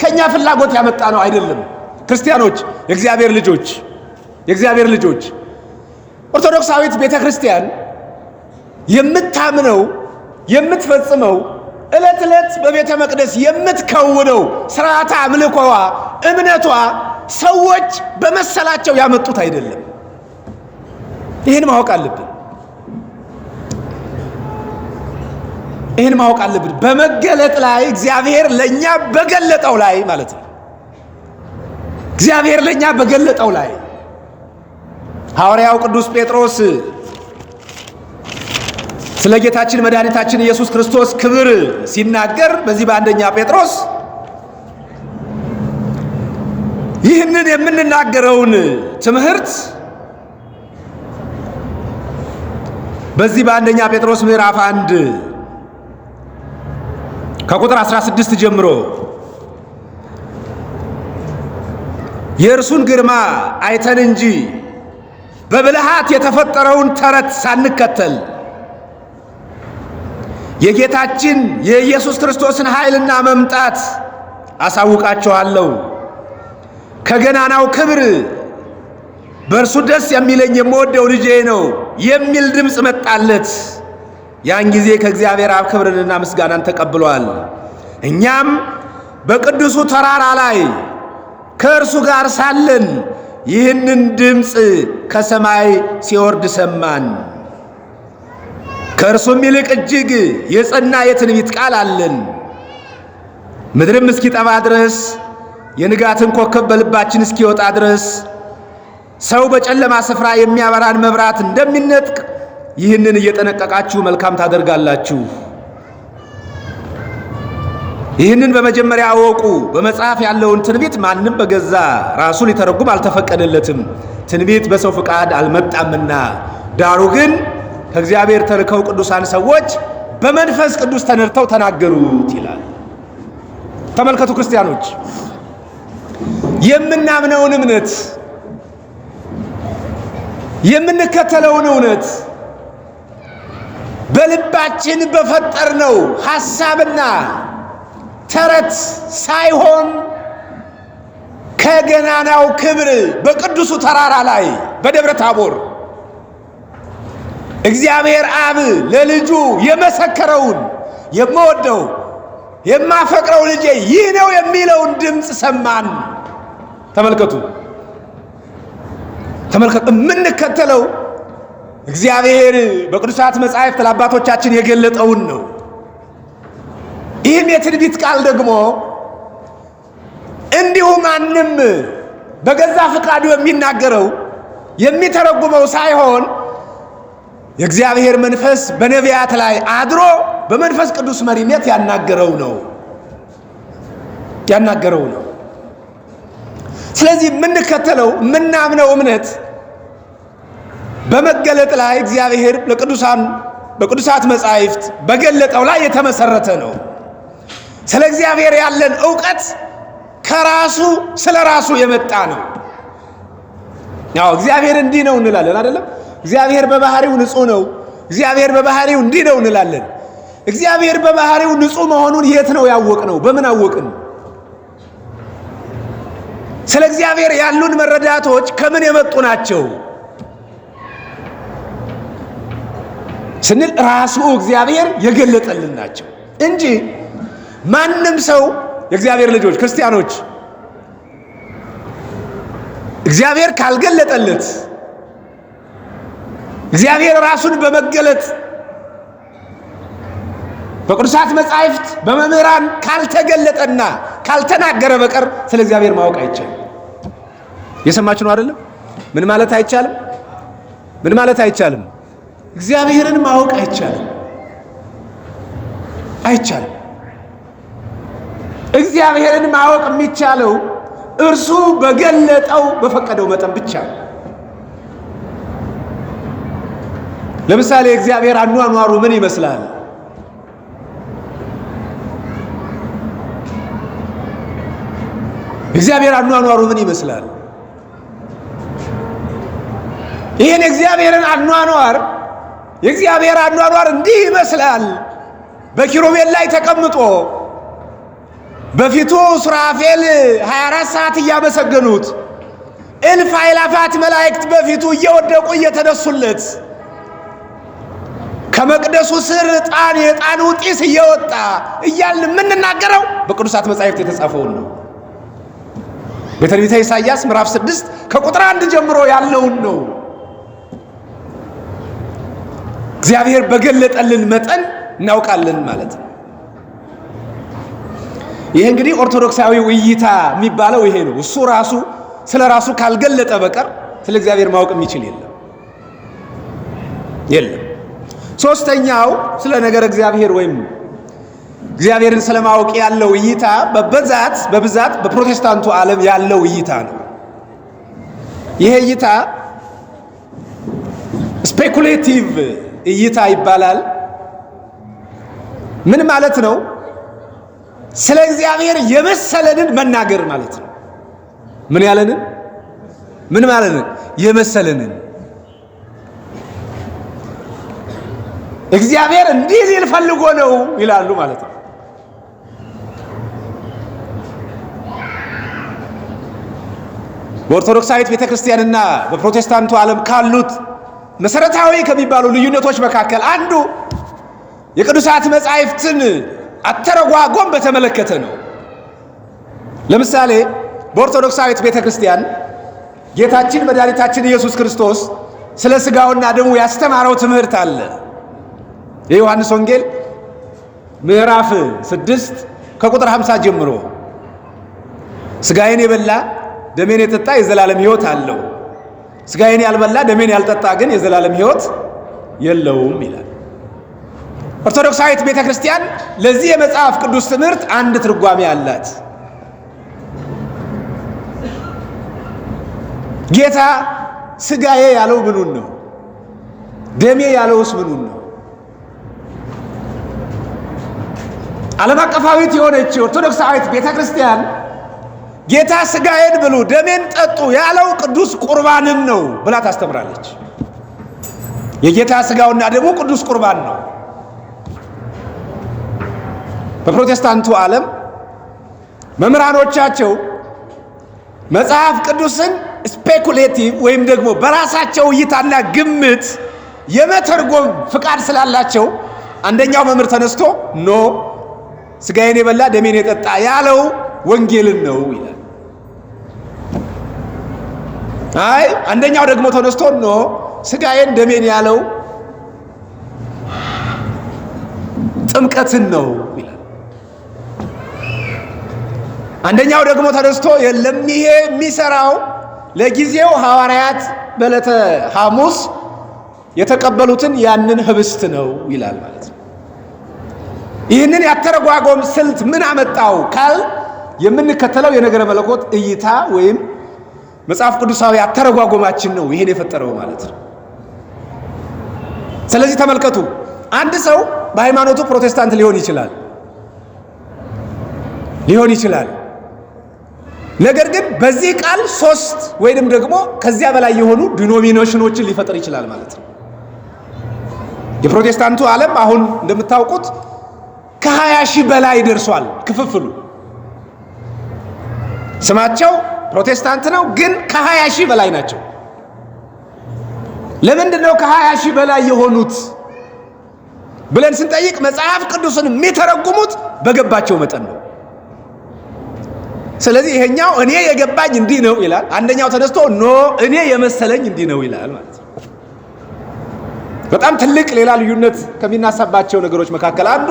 ከኛ ፍላጎት ያመጣ ነው አይደለም። ክርስቲያኖች፣ የእግዚአብሔር ልጆች ኦርቶዶክሳዊት ቤተ ክርስቲያን የምታምነው የምትፈጽመው ዕለት ዕለት በቤተ መቅደስ የምትከውነው ሥርዓተ አምልኮዋ እምነቷ ሰዎች በመሰላቸው ያመጡት አይደለም። ይህን ማወቅ አለብን። ይህን ማወቅ አለብን። በመገለጥ ላይ እግዚአብሔር ለኛ በገለጠው ላይ ማለት ነው። እግዚአብሔር ለኛ በገለጠው ላይ ሐዋርያው ቅዱስ ጴጥሮስ ስለ ጌታችን መድኃኒታችን ኢየሱስ ክርስቶስ ክብር ሲናገር በዚህ በአንደኛ ጴጥሮስ ይህንን የምንናገረውን ትምህርት በዚህ በአንደኛ ጴጥሮስ ምዕራፍ 1 ከቁጥር 16 ጀምሮ የእርሱን ግርማ አይተን እንጂ በብልሃት የተፈጠረውን ተረት ሳንከተል የጌታችን የኢየሱስ ክርስቶስን ኃይልና መምጣት አሳውቃችኋለሁ። ከገናናው ክብር በእርሱ ደስ የሚለኝ የምወደው ልጄ ነው የሚል ድምፅ መጣለት። ያን ጊዜ ከእግዚአብሔር አብ ክብርንና ምስጋናን ተቀብሏል። እኛም በቅዱሱ ተራራ ላይ ከእርሱ ጋር ሳለን ይህንን ድምፅ ከሰማይ ሲወርድ ሰማን። ከእርሱም ይልቅ እጅግ የጸና የትንቢት ቃል አለን። ምድርም እስኪጠባ ድረስ የንጋትን ኮከብ በልባችን እስኪወጣ ድረስ ሰው በጨለማ ስፍራ የሚያበራን መብራት እንደሚነጥቅ ይህንን እየጠነቀቃችሁ መልካም ታደርጋላችሁ። ይህንን በመጀመሪያ አወቁ። በመጽሐፍ ያለውን ትንቢት ማንም በገዛ ራሱ ሊተረጉም አልተፈቀደለትም፣ ትንቢት በሰው ፍቃድ አልመጣምና። ዳሩ ግን ከእግዚአብሔር ተልከው ቅዱሳን ሰዎች በመንፈስ ቅዱስ ተነድተው ተናገሩት ይላል። ተመልከቱ ክርስቲያኖች፣ የምናምነውን እምነት የምንከተለውን እውነት በልባችን በፈጠርነው ሐሳብና ተረት ሳይሆን ከገናናው ክብር በቅዱሱ ተራራ ላይ በደብረ ታቦር እግዚአብሔር አብ ለልጁ የመሰከረውን የምወደው የማፈቅረው ልጄ ይህ ነው የሚለውን ድምፅ ሰማን። ተመልከቱ። የምንከተለው እግዚአብሔር በቅዱሳት መጻሕፍት ለአባቶቻችን የገለጠውን ነው። ይህም የትንቢት ቃል ደግሞ እንዲሁ ማንም በገዛ ፈቃዱ የሚናገረው የሚተረጉመው ሳይሆን የእግዚአብሔር መንፈስ በነቢያት ላይ አድሮ በመንፈስ ቅዱስ መሪነት ያናገረው ነው። ስለዚህ የምንከተለው የምናምነው እምነት በመገለጥ ላይ እግዚአብሔር በቅዱሳት መጻሕፍት በገለጠው ላይ የተመሰረተ ነው። ስለ እግዚአብሔር ያለን ዕውቀት ከራሱ ስለ ራሱ የመጣ ነው። ያው እግዚአብሔር እንዲህ ነው እንላለን አይደለም? እግዚአብሔር በባህሪው ንጹህ ነው፣ እግዚአብሔር በባህሪው እንዲህ ነው እንላለን። እግዚአብሔር በባህሪው ንጹህ መሆኑን የት ነው ያወቅነው? በምን አወቅን? ስለ እግዚአብሔር ያሉን መረዳቶች ከምን የመጡ ናቸው ስንል ራሱ እግዚአብሔር የገለጠልን ናቸው እንጂ ማንም ሰው የእግዚአብሔር ልጆች ክርስቲያኖች እግዚአብሔር ካልገለጠለት እግዚአብሔር ራሱን በመገለጥ በቅዱሳት መጻሕፍት በመምህራን ካልተገለጠና ካልተናገረ በቀር ስለ እግዚአብሔር ማወቅ አይቻልም። የሰማችሁ ነው አይደለም? ምን ማለት አይቻልም? ምን ማለት አይቻልም? እግዚአብሔርን ማወቅ አይቻልም። እግዚአብሔርን ማወቅ የሚቻለው እርሱ በገለጠው በፈቀደው መጠን ብቻ ነው። ለምሳሌ እግዚአብሔር አኗኗሩ ምን ይመስላል? እግዚአብሔር አኗኗሩ ምን ይመስላል? ይህን የእግዚአብሔር አኗኗር እንዲህ ይመስላል። በኪሩቤል ላይ ተቀምጦ በፊቱ ሱራፌል 24 ሰዓት እያመሰገኑት፣ እልፍ አእላፋት መላእክት በፊቱ እየወደቁ እየተነሱለት፣ ከመቅደሱ ስር የዕጣኑ ጢስ እየወጣ እያልን የምንናገረው በቅዱሳት መጻሕፍት የተጻፈውን ነው። በትንቢተ ኢሳይያስ ምዕራፍ 6 ከቁጥር 1 ጀምሮ ያለውን ነው። እግዚአብሔር በገለጠልን መጠን እናውቃለን ማለት ነው። ይሄ እንግዲህ ኦርቶዶክሳዊው እይታ የሚባለው ይሄ ነው። እሱ ራሱ ስለ ራሱ ካልገለጠ በቀር ስለ እግዚአብሔር ማወቅ የሚችል የለም። ሶስተኛው ስለ ነገር እግዚአብሔር ወይም እግዚአብሔርን ስለማወቅ ያለው እይታ በብዛት በፕሮቴስታንቱ ዓለም ያለው እይታ ነው። ይሄ እይታ ስፔኩሌቲቭ እይታ ይባላል። ምን ማለት ነው? ስለ እግዚአብሔር የመሰለንን መናገር ማለት ነው። ምን ያለንን? ምን ማለት ነው? የመሰለንን። እግዚአብሔር እንዲህ ሊል ፈልጎ ነው ይላሉ ማለት ነው። በኦርቶዶክሳዊት ቤተክርስቲያንና በፕሮቴስታንቱ ዓለም ካሉት መሰረታዊ ከሚባሉ ልዩነቶች መካከል አንዱ የቅዱሳት መጻሕፍትን አተረጓጎም በተመለከተ ነው። ለምሳሌ በኦርቶዶክሳዊት ቤተክርስቲያን ጌታችን መድኃኒታችን ኢየሱስ ክርስቶስ ስለ ሥጋውና ደሙ ያስተማረው ትምህርት አለ። የዮሐንስ ወንጌል ምዕራፍ 6 ከቁጥር 50 ጀምሮ ሥጋዬን የበላ ደሜን የጠጣ የዘላለም ሕይወት አለው፣ ሥጋዬን ያልበላ ደሜን ያልጠጣ ግን የዘላለም ሕይወት የለውም ይላል። ኦርቶዶክሳዊት ቤተክርስቲያን ለዚህ የመጽሐፍ ቅዱስ ትምህርት አንድ ትርጓሜ አላት። ጌታ ሥጋዬ ያለው ምኑን ነው? ደሜ ያለውስ ምኑን ነው? ዓለም አቀፋዊት የሆነች ኦርቶዶክሳዊት ቤተክርስቲያን ጌታ ሥጋዬን ብሉ ደሜን ጠጡ ያለው ቅዱስ ቁርባንን ነው ብላ ታስተምራለች። የጌታ ሥጋውና ደሙ ቅዱስ ቁርባን ነው። በፕሮቴስታንቱ ዓለም መምህራኖቻቸው መጽሐፍ ቅዱስን ስፔኩሌቲቭ ወይም ደግሞ በራሳቸው እይታና ግምት የመተርጎም ፍቃድ ስላላቸው አንደኛው መምህር ተነስቶ ኖ ሥጋዬን የበላ ደሜን የጠጣ ያለው ወንጌልን ነው ይላል። አይ አንደኛው ደግሞ ተነስቶ ኖ ሥጋዬን ደሜን ያለው ጥምቀትን ነው ይላል። አንደኛው ደግሞ ተነስቶ የለም ይሄ የሚሰራው ለጊዜው ሐዋርያት በዕለተ ሐሙስ የተቀበሉትን ያንን ህብስት ነው ይላል ማለት ነው። ይህንን ያተረጓጎም ስልት ምን አመጣው ካል የምንከተለው የነገረ መለኮት እይታ ወይም መጽሐፍ ቅዱሳዊ አተረጓጎማችን ነው ይሄን የፈጠረው ማለት ነው። ስለዚህ ተመልከቱ፣ አንድ ሰው በሃይማኖቱ ፕሮቴስታንት ሊሆን ይችላል። ነገር ግን በዚህ ቃል 3 ወይንም ደግሞ ከዚያ በላይ የሆኑ ዲኖሚኔሽኖችን ሊፈጥር ይችላል ማለት ነው። የፕሮቴስታንቱ ዓለም አሁን እንደምታውቁት ከ20 ሺህ በላይ ደርሷል ክፍፍሉ። ስማቸው ፕሮቴስታንት ነው፣ ግን ከ20 ሺህ በላይ ናቸው። ለምንድን ነው ከ20 ሺህ በላይ የሆኑት ብለን ስንጠይቅ መጽሐፍ ቅዱስን የሚተረጉሙት በገባቸው መጠን ነው። ስለዚህ ይሄኛው እኔ የገባኝ እንዲህ ነው ይላል፣ አንደኛው ተነስቶ ኖ እኔ የመሰለኝ እንዲህ ነው ይላል ማለት ነው። በጣም ትልቅ ሌላ ልዩነት ከሚናሳባቸው ነገሮች መካከል አንዱ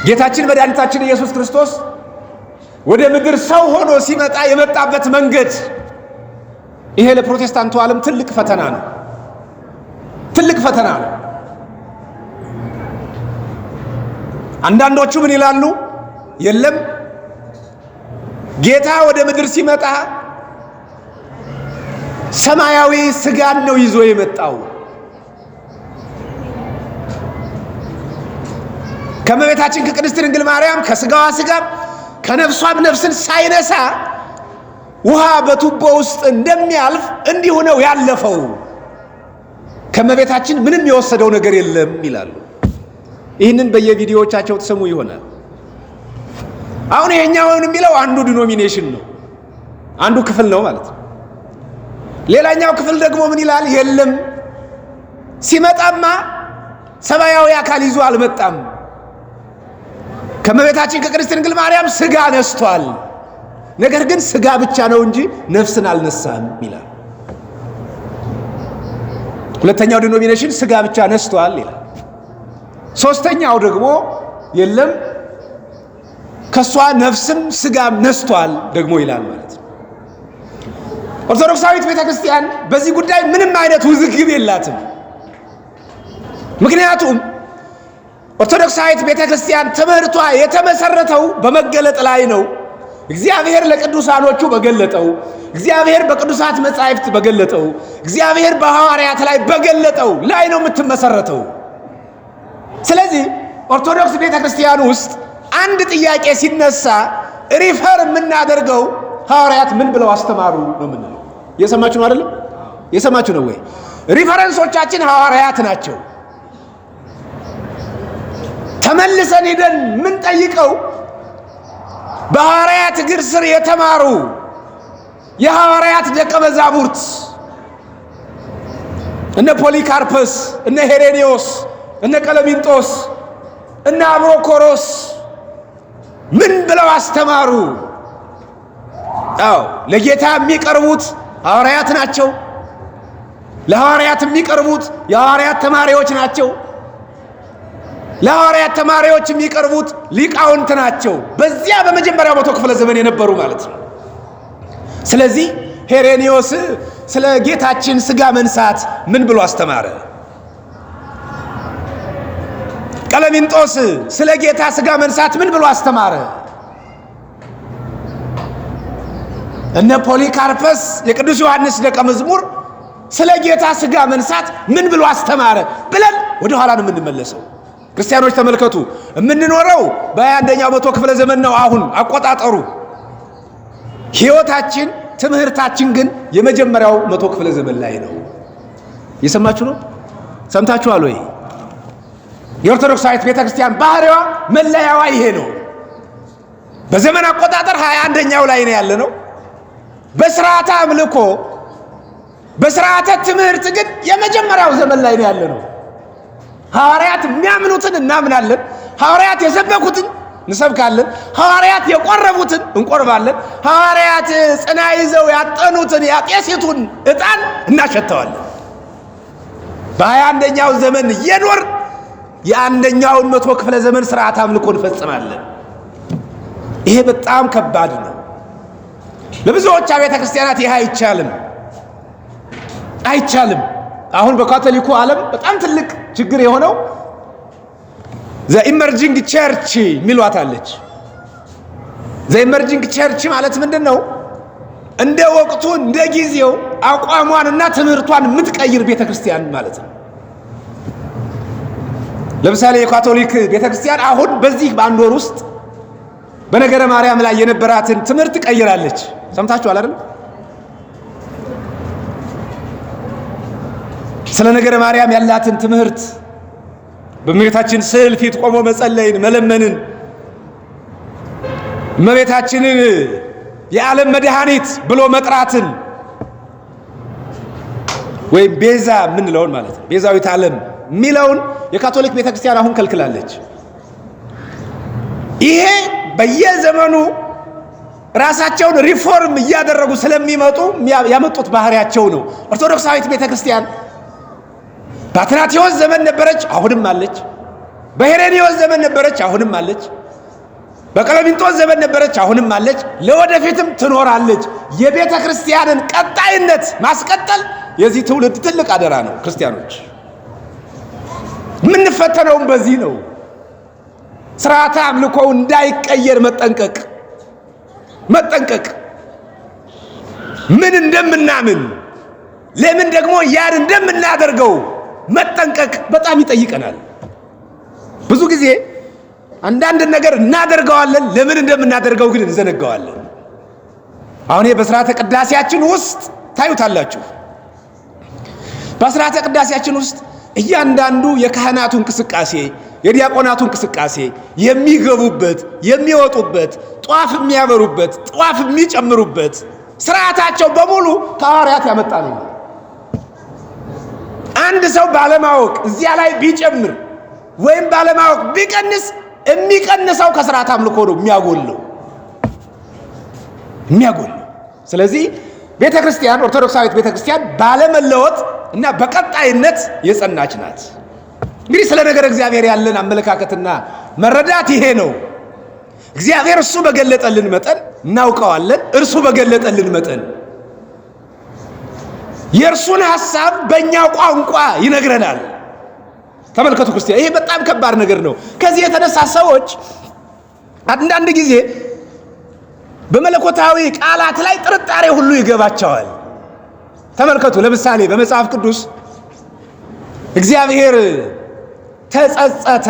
ጌታችን መድኃኒታችን ኢየሱስ ክርስቶስ ወደ ምድር ሰው ሆኖ ሲመጣ የመጣበት መንገድ ይሄ ለፕሮቴስታንቱ ዓለም ትልቅ ፈተና ነው። አንዳንዶቹ ምን ይላሉ? የለም ጌታ ወደ ምድር ሲመጣ ሰማያዊ ስጋን ነው ይዞ የመጣው። ከመቤታችን ከቅድስት ድንግል ማርያም ከስጋዋ ስጋ ከነፍሷም ነፍስን ሳይነሳ ውሃ በቱቦ ውስጥ እንደሚያልፍ እንዲሁ ነው ያለፈው። ከመቤታችን ምንም የወሰደው ነገር የለም ይላሉ። ይህንን በየቪዲዮዎቻቸው ተሰሙ ይሆናል። አሁን ይሄኛውን የሚለው አንዱ ዲኖሚኔሽን ነው፣ አንዱ ክፍል ነው ማለት ነው። ሌላኛው ክፍል ደግሞ ምን ይላል? የለም ሲመጣማ ሰማያዊ አካል ይዞ አልመጣም። ከእመቤታችን ከቅድስት ድንግል ማርያም ሥጋ ነስቷል። ነገር ግን ሥጋ ብቻ ነው እንጂ ነፍስን አልነሳም ይላል። ሁለተኛው ዲኖሚኔሽን ሥጋ ብቻ ነስቷል ይላል። ሶስተኛው ደግሞ የለም ከሷ ነፍስም ሥጋም ነስቷል ደግሞ ይላል ማለት ነው። ኦርቶዶክሳዊት ቤተክርስቲያን በዚህ ጉዳይ ምንም አይነት ውዝግብ የላትም። ምክንያቱም ኦርቶዶክሳዊት ቤተክርስቲያን ትምህርቷ የተመሰረተው በመገለጥ ላይ ነው። እግዚአብሔር ለቅዱሳኖቹ በገለጠው፣ እግዚአብሔር በቅዱሳት መጻሕፍት በገለጠው፣ እግዚአብሔር በሐዋርያት ላይ በገለጠው ላይ ነው የምትመሰረተው። ስለዚህ ኦርቶዶክስ ቤተክርስቲያን ውስጥ አንድ ጥያቄ ሲነሳ ሪፈር የምናደርገው ሐዋርያት ምን ብለው አስተማሩ ነው የምንለው። የሰማችሁ ነው አይደለም? የሰማችሁ ነው ወይ? ሪፈረንሶቻችን ሐዋርያት ናቸው። ተመልሰን ሄደን ምን ጠይቀው በሐዋርያት እግር ስር የተማሩ የሐዋርያት ደቀ መዛሙርት እነ ፖሊካርፐስ፣ እነ ሄሬኔዎስ፣ እነ ቀለሚንጦስ፣ እነ አብሮኮሮስ ምን ብለው አስተማሩ? አዎ ለጌታ የሚቀርቡት ሐዋርያት ናቸው። ለሐዋርያት የሚቀርቡት የሐዋርያት ተማሪዎች ናቸው። ለሐዋርያት ተማሪዎች የሚቀርቡት ሊቃውንት ናቸው። በዚያ በመጀመሪያው መቶ ክፍለ ዘመን የነበሩ ማለት ነው። ስለዚህ ሄሬኔዎስ ስለ ጌታችን ሥጋ መንሳት ምን ብሎ አስተማረ? ቀለሚንጦስ ስለ ጌታ ሥጋ መንሳት ምን ብሎ አስተማረ? እነ ፖሊካርፐስ የቅዱስ ዮሐንስ ደቀ መዝሙር ስለ ጌታ ሥጋ መንሳት ምን ብሎ አስተማረ ብለን ወደ ኋላ ነው የምንመለሰው። ክርስቲያኖች ተመልከቱ፣ የምንኖረው በ21ኛው መቶ ክፍለ ዘመን ነው አሁን አቆጣጠሩ። ሕይወታችን ትምህርታችን ግን የመጀመሪያው መቶ ክፍለ ዘመን ላይ ነው። የሰማችሁ ነው? ሰምታችኋል ወይ? የኦርቶዶክሳዊት ቤተክርስቲያን ባህሪዋ መለያዋ ይሄ ነው። በዘመን አቆጣጠር 21ኛው ላይ ነው ያለ ነው። በስርዓተ አምልኮ በስርዓተ ትምህርት ግን የመጀመሪያው ዘመን ላይ ነው ያለ ነው። ሐዋርያት የሚያምኑትን እናምናለን። ሐዋርያት የሰበኩትን እንሰብካለን። ሐዋርያት የቆረቡትን እንቆርባለን። ሐዋርያት ጽና ይዘው ያጠኑትን ያቄሲቱን ዕጣን እናሸተዋለን። በ21ኛው ዘመን እየኖር የአንደኛውን መቶ ክፍለ ዘመን ስርዓት አምልኮ እንፈጽማለን። ይሄ በጣም ከባድ ነው። ለብዙዎች አብያተ ክርስቲያናት ይሄ አይቻልም። አሁን በካቶሊኩ ዓለም በጣም ትልቅ ችግር የሆነው ዘኢመርጂንግ ቸርች ሚሏታለች። ዘኢመርጂንግ ቸርች ማለት ምንድን ነው? እንደ ወቅቱ እንደ ጊዜው አቋሟንና ትምህርቷን የምትቀይር ቤተክርስቲያን ማለት ነው። ለምሳሌ የካቶሊክ ቤተክርስቲያን አሁን በዚህ በአንድ ወር ውስጥ በነገረ ማርያም ላይ የነበራትን ትምህርት ቀይራለች። ሰምታችኋል አይደል? ስለ ነገረ ማርያም ያላትን ትምህርት በእመቤታችን ስዕል ፊት ቆሞ መጸለይን፣ መለመንን፣ እመቤታችንን የዓለም መድኃኒት ብሎ መጥራትን ወይም ቤዛ የምንለውን ማለት ነው፣ ቤዛዊት ዓለም የሚለውን የካቶሊክ ቤተክርስቲያን አሁን ከልክላለች። ይሄ በየዘመኑ ራሳቸውን ሪፎርም እያደረጉ ስለሚመጡ ያመጡት ባህሪያቸው ነው። ኦርቶዶክሳዊት ቤተክርስቲያን በአትናቴዎስ ዘመን ነበረች፣ አሁንም አለች። በሄሬኔዎስ ዘመን ነበረች፣ አሁንም አለች። በቀለሚንጦስ ዘመን ነበረች፣ አሁንም አለች። ለወደፊትም ትኖራለች። የቤተ ክርስቲያንን ቀጣይነት ማስቀጠል የዚህ ትውልድ ትልቅ አደራ ነው። ክርስቲያኖች የምንፈተነውም በዚህ ነው። ስርዓተ አምልኮው እንዳይቀየር መጠንቀቅ፣ ምን እንደምናምን ለምን ደግሞ ያን እንደምናደርገው መጠንቀቅ በጣም ይጠይቀናል። ብዙ ጊዜ አንዳንድ ነገር እናደርገዋለን፣ ለምን እንደምናደርገው ግን እንዘነጋዋለን። አሁን በስርዓተ ቅዳሴያችን ውስጥ ታዩታላችሁ። በስርዓተ ቅዳሴያችን ውስጥ እያንዳንዱ የካህናቱ እንቅስቃሴ፣ የዲያቆናቱ እንቅስቃሴ፣ የሚገቡበት፣ የሚወጡበት፣ ጧፍ የሚያበሩበት፣ ጧፍ የሚጨምሩበት ስርዓታቸው በሙሉ ከሐዋርያት ያመጣ ነው። አንድ ሰው ባለማወቅ እዚያ ላይ ቢጨምር ወይም ባለማወቅ ቢቀንስ የሚቀንሰው ከሥርዓት አምልኮ ነው የሚያጎለው። ስለዚህ ቤተክርስቲያን ኦርቶዶክሳዊት ቤተክርስቲያን ባለመለወጥ እና በቀጣይነት የጸናች ናት። እንግዲህ ስለ ነገር እግዚአብሔር ያለን አመለካከትና መረዳት ይሄ ነው። እግዚአብሔር እሱ በገለጠልን መጠን እናውቀዋለን። እርሱ በገለጠልን መጠን የእርሱን ሐሳብ በእኛ ቋንቋ ይነግረናል። ተመልከቱ ክርስቲያን፣ ይሄ በጣም ከባድ ነገር ነው። ከዚህ የተነሳ ሰዎች አንዳንድ ጊዜ በመለኮታዊ ቃላት ላይ ጥርጣሬ ሁሉ ይገባቸዋል። ተመልከቱ፣ ለምሳሌ በመጽሐፍ ቅዱስ እግዚአብሔር ተጸጸተ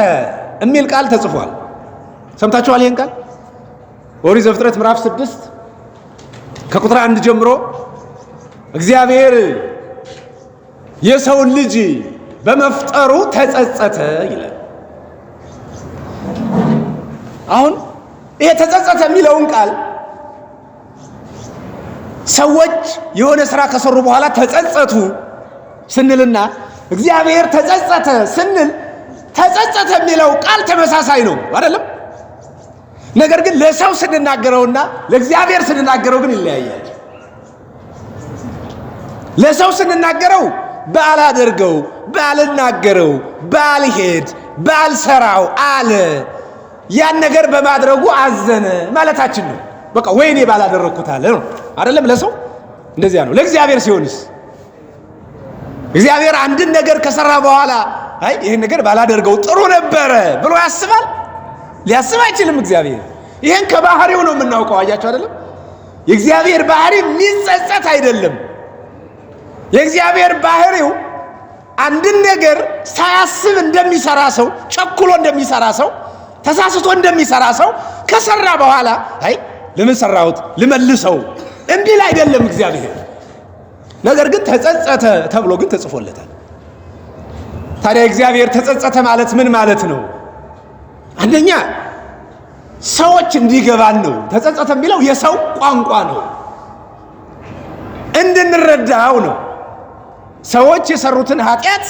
የሚል ቃል ተጽፏል። ሰምታችኋል? ይሄን ቃል ኦሪት ዘፍጥረት ምዕራፍ 6 ከቁጥር 1 ጀምሮ እግዚአብሔር የሰውን ልጅ በመፍጠሩ ተጸጸተ ይላል። አሁን ይሄ ተጸጸተ የሚለውን ቃል ሰዎች የሆነ ሥራ ከሰሩ በኋላ ተጸጸቱ ስንልና እግዚአብሔር ተጸጸተ ስንል ተጸጸተ የሚለው ቃል ተመሳሳይ ነው አይደለም? ነገር ግን ለሰው ስንናገረውና ለእግዚአብሔር ስንናገረው ግን ይለያያል። ለሰው ስንናገረው ባላደርገው፣ ባልናገረው፣ ባልሄድ፣ ባልሰራው አለ፣ ያን ነገር በማድረጉ አዘነ ማለታችን ነው። በቃ ወይኔ ባላደረኩት አለ ነው አይደለም? ለሰው እንደዚያ ነው። ለእግዚአብሔር ሲሆንስ እግዚአብሔር አንድን ነገር ከሰራ በኋላ አይ ይሄን ነገር ባላደርገው ጥሩ ነበረ ብሎ ያስባል? ሊያስብ አይችልም። እግዚአብሔር ይሄን ከባህሪው ነው የምናውቀው። አያችሁ አይደለም? የእግዚአብሔር ባህሪ የሚጸጸት አይደለም። የእግዚአብሔር ባህሪው አንድን ነገር ሳያስብ እንደሚሰራ ሰው፣ ቸኩሎ እንደሚሰራ ሰው፣ ተሳስቶ እንደሚሰራ ሰው ከሰራ በኋላ አይ ለምን ሰራሁት ልመልሰው እንዲል አይደለም እግዚአብሔር። ነገር ግን ተጸጸተ ተብሎ ግን ተጽፎለታል። ታዲያ እግዚአብሔር ተጸጸተ ማለት ምን ማለት ነው? አንደኛ ሰዎች እንዲገባን ነው። ተጸጸተ የሚለው የሰው ቋንቋ ነው፣ እንድንረዳው ነው። ሰዎች የሰሩትን ኃጢአት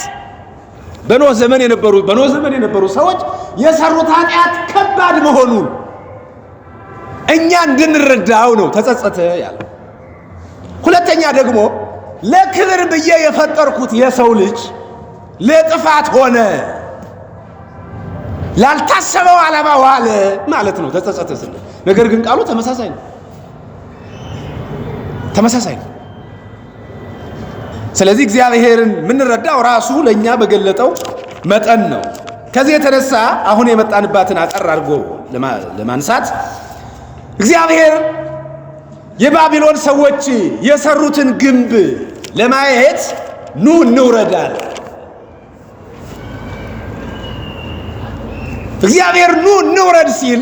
በኖህ ዘመን የነበሩ ሰዎች የሰሩት ኃጢአት ከባድ መሆኑን እኛ እንድንረዳው ነው ተጸጸተ ያለው። ሁለተኛ ደግሞ ለክብር ብዬ የፈጠርኩት የሰው ልጅ ለጥፋት ሆነ፣ ላልታሰበው ዓላማ ዋለ ማለት ነው ተጸጸተ ስንል። ነገር ግን ቃሉ ተመሳሳይ ነው። ስለዚህ እግዚአብሔርን የምንረዳው ራሱ ለእኛ በገለጠው መጠን ነው። ከዚህ የተነሳ አሁን የመጣንባትን አጠር አድርጎ ለማንሳት እግዚአብሔር የባቢሎን ሰዎች የሰሩትን ግንብ ለማየት ኑ እንውረዳል። እግዚአብሔር ኑ እንውረድ ሲል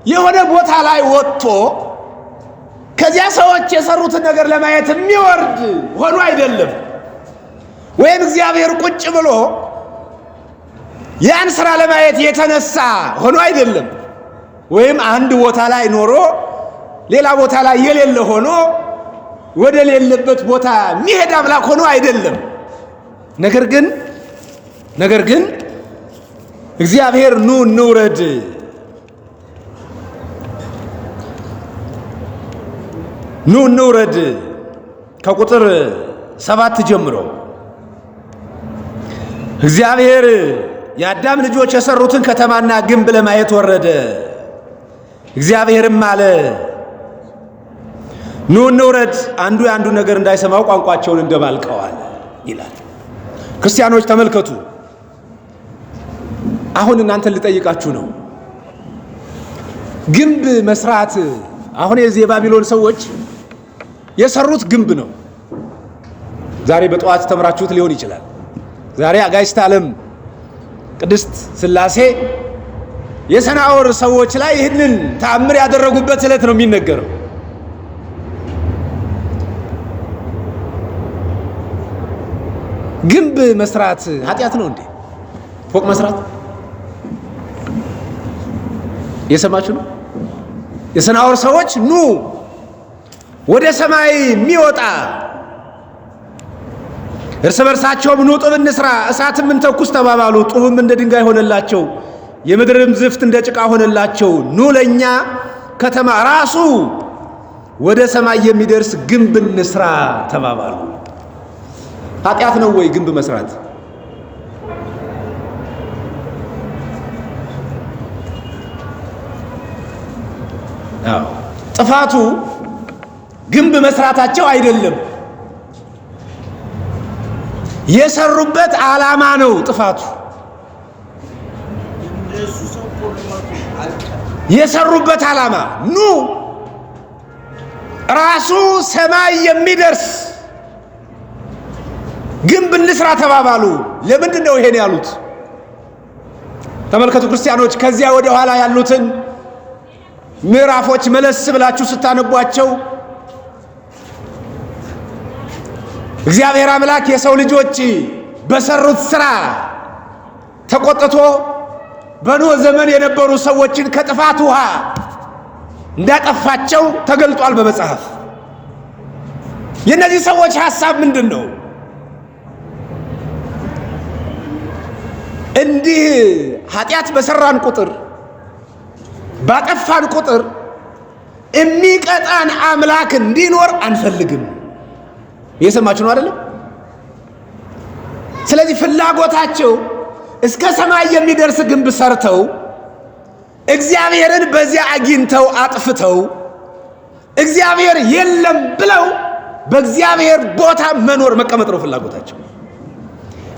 የሆነ ቦታ ላይ ወጥቶ ከዚያ ሰዎች የሰሩትን ነገር ለማየት የሚወርድ ሆኖ አይደለም። ወይም እግዚአብሔር ቁጭ ብሎ ያን ስራ ለማየት የተነሳ ሆኖ አይደለም። ወይም አንድ ቦታ ላይ ኖሮ ሌላ ቦታ ላይ የሌለ ሆኖ ወደ ሌለበት ቦታ የሚሄድ አምላክ ሆኖ አይደለም። ነገር ግን እግዚአብሔር ኑ እንውረድ፣ ኑ እንውረድ ከቁጥር 7 ጀምሮ እግዚአብሔር የአዳም ልጆች የሰሩትን ከተማና ግንብ ለማየት ወረደ። እግዚአብሔርም አለ ኑ እንውረድ፣ አንዱ የአንዱ ነገር እንዳይሰማው ቋንቋቸውን እንደባልቀዋል ይላል። ክርስቲያኖች ተመልከቱ። አሁን እናንተን ልጠይቃችሁ ነው። ግንብ መስራት አሁን የዚህ የባቢሎን ሰዎች የሰሩት ግንብ ነው። ዛሬ በጠዋት ተምራችሁት ሊሆን ይችላል። ዛሬ አጋዕዝተ ዓለም ቅድስት ሥላሴ የሰናዖር ሰዎች ላይ ይህንን ተአምር ያደረጉበት ዕለት ነው የሚነገረው። ግንብ መስራት ኃጢአት ነው እንዴ? ፎቅ መስራት የሰማችሁ ነው። የሰናዖር ሰዎች ኑ ወደ ሰማይ የሚወጣ እርስ በርሳቸውም ኑ ጡብ እንስራ፣ እሳትም እንተኩስ ተባባሉ። ጡብም እንደ ድንጋይ ሆነላቸው፣ የምድርም ዝፍት እንደ ጭቃ ሆነላቸው። ኑ ለእኛ ከተማ ራሱ ወደ ሰማይ የሚደርስ ግንብ እንስራ ተባባሉ። ኃጢአት ነው ወይ ግንብ መስራት? ጥፋቱ ግንብ መስራታቸው አይደለም፣ የሰሩበት ዓላማ ነው ጥፋቱ። የሰሩበት ዓላማ ኑ ራሱ ሰማይ የሚደርስ ግንብ እንስራ ተባባሉ። ለምንድን ነው ይሄን ያሉት? ተመልከቱ ክርስቲያኖች፣ ከዚያ ወደ ኋላ ያሉትን ምዕራፎች መለስ ብላችሁ ስታነቧቸው እግዚአብሔር አምላክ የሰው ልጆች በሰሩት ሥራ ተቆጥቶ በኖህ ዘመን የነበሩ ሰዎችን ከጥፋት ውሃ እንዳጠፋቸው ተገልጧል በመጽሐፍ። የእነዚህ ሰዎች ሐሳብ ምንድን ነው? እንዲህ ኃጢአት በሰራን ቁጥር ባጠፋን ቁጥር የሚቀጣን አምላክ እንዲኖር አንፈልግም። እየሰማችሁ ነው አይደለም? ስለዚህ ፍላጎታቸው እስከ ሰማይ የሚደርስ ግንብ ሰርተው እግዚአብሔርን በዚያ አግኝተው አጥፍተው እግዚአብሔር የለም ብለው በእግዚአብሔር ቦታ መኖር መቀመጥ ነው ፍላጎታቸው።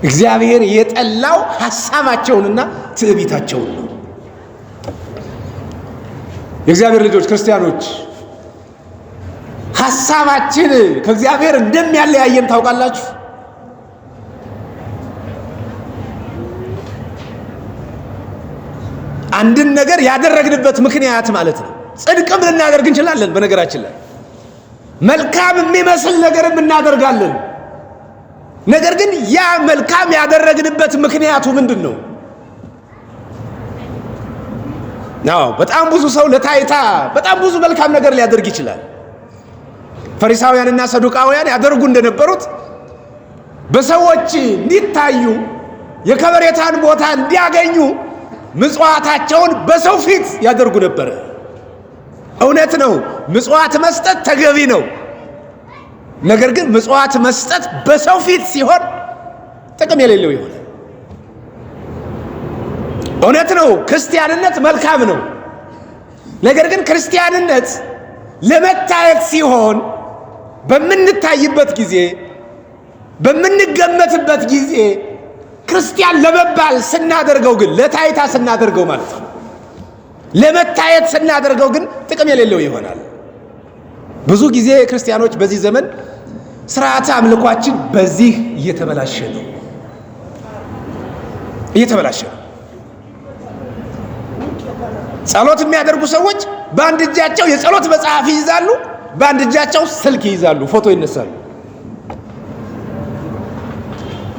እግዚአብሔር የጠላው ሐሳባቸውንና ትዕቢታቸውን ነው። የእግዚአብሔር ልጆች ክርስቲያኖች ሐሳባችን ከእግዚአብሔር እንደሚያለያየን ታውቃላችሁ። አንድን ነገር ያደረግንበት ምክንያት ማለት ነው። ጽድቅም ልናደርግ እንችላለን። በነገራችን ላይ መልካም የሚመስል ነገርም እናደርጋለን። ነገር ግን ያ መልካም ያደረግንበት ምክንያቱ ምንድን ነው? በጣም ብዙ ሰው ለታይታ በጣም ብዙ መልካም ነገር ሊያደርግ ይችላል። ፈሪሳውያንና ሰዱቃውያን ያደርጉ እንደነበሩት በሰዎች እንዲታዩ የከበሬታን ቦታ እንዲያገኙ ምጽዋታቸውን በሰው ፊት ያደርጉ ነበር። እውነት ነው፣ ምጽዋት መስጠት ተገቢ ነው። ነገር ግን ምጽዋት መስጠት በሰው ፊት ሲሆን ጥቅም የሌለው ይሆናል። እውነት ነው፣ ክርስቲያንነት መልካም ነው። ነገር ግን ክርስቲያንነት ለመታየት ሲሆን በምንታይበት ጊዜ በምንገመትበት ጊዜ ክርስቲያን ለመባል ስናደርገው ግን ለታይታ ስናደርገው ማለት ነው፣ ለመታየት ስናደርገው ግን ጥቅም የሌለው ይሆናል። ብዙ ጊዜ ክርስቲያኖች በዚህ ዘመን ስርዓተ አምልኳችን በዚህ እየተበላሸ ነው። ጸሎት የሚያደርጉ ሰዎች በአንድ እጃቸው የጸሎት መጽሐፍ ይይዛሉ፣ በአንድ እጃቸው ስልክ ይይዛሉ፣ ፎቶ ይነሳሉ።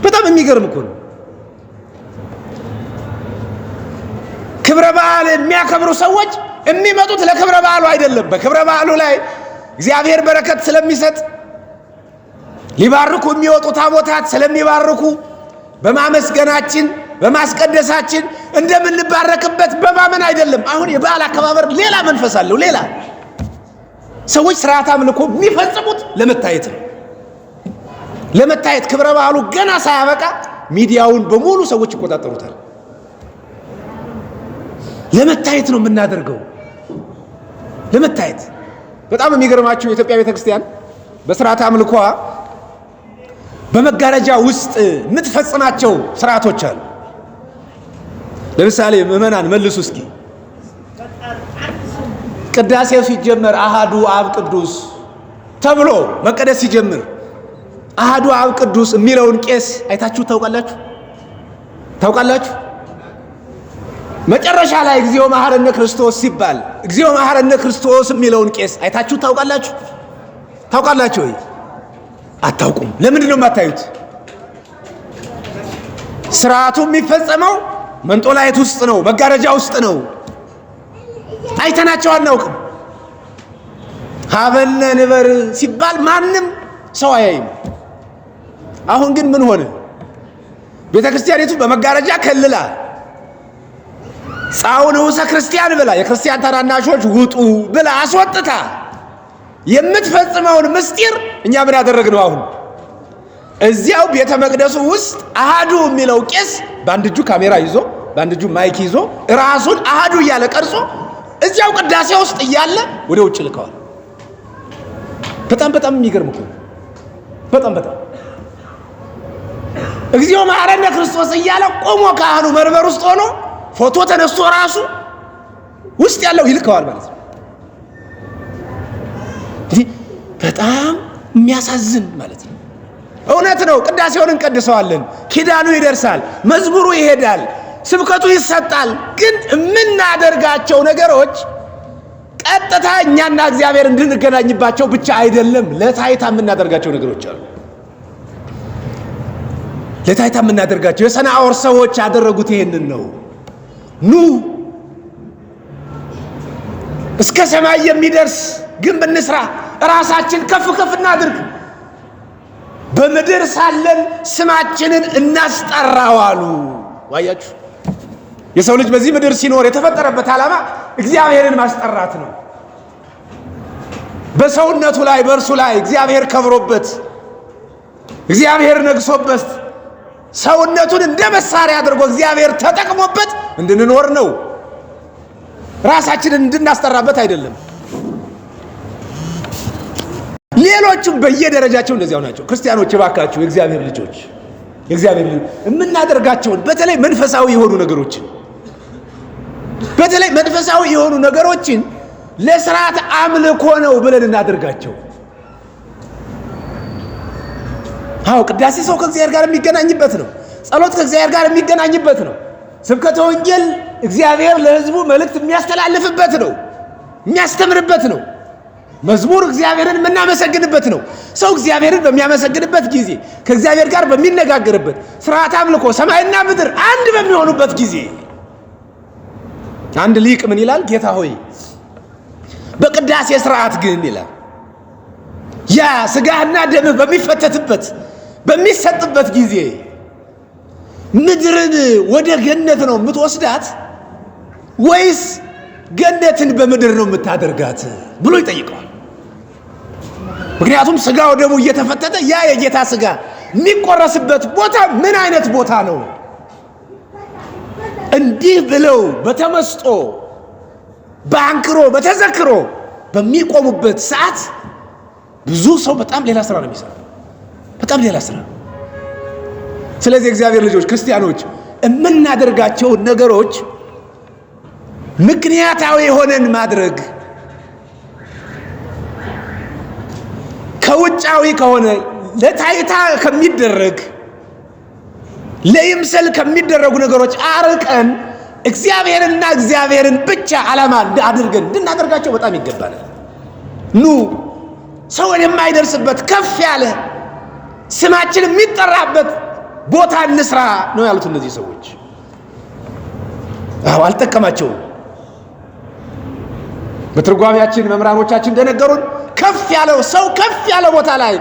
በጣም የሚገርም እኮ ነው። ክብረ በዓል የሚያከብሩ ሰዎች የሚመጡት ለክብረ በዓሉ አይደለም። በክብረ በዓሉ ላይ እግዚአብሔር በረከት ስለሚሰጥ ሊባርኩ የሚወጡ ታቦታት ስለሚባርኩ በማመስገናችን በማስቀደሳችን እንደምንባረክበት በማመን አይደለም። አሁን የበዓል አከባበር ሌላ መንፈስ አለው። ሌላ ሰዎች ስርዓተ አምልኮ የሚፈጽሙት ለመታየት ነው። ለመታየት ክብረ በዓሉ ገና ሳያበቃ ሚዲያውን በሙሉ ሰዎች ይቆጣጠሩታል። ለመታየት ነው የምናደርገው፣ ለመታየት። በጣም የሚገርማችሁ የኢትዮጵያ ቤተክርስቲያን በስርዓተ አምልኮ በመጋረጃ ውስጥ የምትፈጽማቸው ስርዓቶች አሉ። ለምሳሌ ምዕመናን መልሱ እስኪ። ቅዳሴው ሲጀመር አሃዱ አብ ቅዱስ ተብሎ መቀደስ ሲጀምር አሃዱ አብ ቅዱስ የሚለውን ቄስ አይታችሁ ታውቃላችሁ? መጨረሻ ላይ እግዚኦ መሐረነ ክርስቶስ ሲባል እግዚኦ መሐረነ ክርስቶስ የሚለውን ቄስ አይታችሁ ታውቃላችሁ ወይ? አታውቁም። ለምንድን ነው የማታዩት? ስርዓቱ የሚፈጸመው መንጦላይት ውስጥ ነው፣ መጋረጃ ውስጥ ነው። አይተናቸው አናውቅም። ሀበነ ንበር ሲባል ማንም ሰው አያይም። አሁን ግን ምን ሆነ? ቤተ ክርስቲያኒቱ በመጋረጃ ከልላ ጻኡ ንዑሰ ክርስቲያን ብላ የክርስቲያን ታናናሾች ውጡ ብላ አስወጥታ የምትፈጽመውን ምስጢር እኛ ምን አደረግነው? አሁን እዚያው ቤተ መቅደሱ ውስጥ አሃዱ የሚለው ቄስ በአንድ እጁ ካሜራ ይዞ በአንድ እጁ ማይክ ይዞ ራሱን አሃዱ እያለ ቀርጾ እዚያው ቅዳሴ ውስጥ እያለ ወደ ውጭ ልከዋል። በጣም የሚገርም እኮ በጣም እግዚኦ መሐረነ ክርስቶስ እያለ ቆሞ ካህኑ መንበር ውስጥ ሆኖ ፎቶ ተነስቶ ራሱ ውስጥ ያለው ይልከዋል ማለት ነው። በጣም የሚያሳዝን ማለት ነው። እውነት ነው። ቅዳሴውን እንቀድሰዋለን፣ ኪዳኑ ይደርሳል፣ መዝሙሩ ይሄዳል፣ ስብከቱ ይሰጣል። ግን የምናደርጋቸው ነገሮች ቀጥታ እኛና እግዚአብሔር እንድንገናኝባቸው ብቻ አይደለም። ለታይታ የምናደርጋቸው ነገሮች አሉ። ለታይታ የምናደርጋቸው የሰናዖር ሰዎች ያደረጉት ይሄንን ነው። ኑ እስከ ሰማይ የሚደርስ ግንብ እንስራ፣ ራሳችን ከፍ እናድርግ፣ በምድር ሳለን ስማችንን እናስጠራዋሉ። ዋያችሁ፣ የሰው ልጅ በዚህ ምድር ሲኖር የተፈጠረበት ዓላማ እግዚአብሔርን ማስጠራት ነው። በሰውነቱ ላይ በእርሱ ላይ እግዚአብሔር ከብሮበት እግዚአብሔር ነግሶበት ሰውነቱን እንደ መሳሪያ አድርጎ እግዚአብሔር ተጠቅሞበት እንድንኖር ነው። ራሳችንን እንድናስጠራበት አይደለም። ሌሎችም በየደረጃቸው እንደዚያው ናቸው። ክርስቲያኖች እባካችሁ የእግዚአብሔር ልጆች የምናደርጋቸውን በተለይ መንፈሳዊ የሆኑ ነገሮችን ለስርዓት አምልኮ ነው ብለን እናደርጋቸው። አዎ ቅዳሴ ሰው ከእግዚአብሔር ጋር የሚገናኝበት ነው። ጸሎት ከእግዚአብሔር ጋር የሚገናኝበት ነው። ስብከተ ወንጌል እግዚአብሔር ለሕዝቡ መልእክት የሚያስተላልፍበት ነው፣ የሚያስተምርበት ነው። መዝሙር እግዚአብሔርን የምናመሰግንበት ነው። ሰው እግዚአብሔርን በሚያመሰግንበት ጊዜ ከእግዚአብሔር ጋር በሚነጋገርበት ስርዓት አምልኮ ሰማይና ምድር አንድ በሚሆኑበት ጊዜ አንድ ሊቅ ምን ይላል? ጌታ ሆይ በቅዳሴ ስርዓት ግን ይላል ያ ስጋና ደምህ በሚፈተትበት በሚሰጥበት ጊዜ ምድርን ወደ ገነት ነው የምትወስዳት ወይስ ገነትን በምድር ነው የምታደርጋት ብሎ ይጠይቀዋል። ምክንያቱም ስጋው ደሙ እየተፈተተ ያ የጌታ ስጋ የሚቆረስበት ቦታ ምን አይነት ቦታ ነው? እንዲህ ብለው በተመስጦ በአንክሮ በተዘክሮ በሚቆሙበት ሰዓት ብዙ ሰው በጣም ሌላ ስራ ነው የሚሰራው፣ በጣም ሌላ ስራ። ስለዚህ እግዚአብሔር ልጆች ክርስቲያኖች የምናደርጋቸውን ነገሮች ምክንያታዊ ሆነን ማድረግ ከውጫዊ ከሆነ ለታይታ ከሚደረግ ለይምሰል ከሚደረጉ ነገሮች አርቀን እግዚአብሔርና እግዚአብሔርን ብቻ ዓላማ አድርገን እንድናደርጋቸው በጣም ይገባናል። ኑ ሰውን የማይደርስበት ከፍ ያለ ስማችን የሚጠራበት ቦታ እንስራ ነው ያሉት እነዚህ ሰዎች። አዎ አልጠቀማቸውም። በትርጓሜያችን መምህራኖቻችን እንደነገሩን ከፍ ያለው ሰው ከፍ ያለ ቦታ ላይ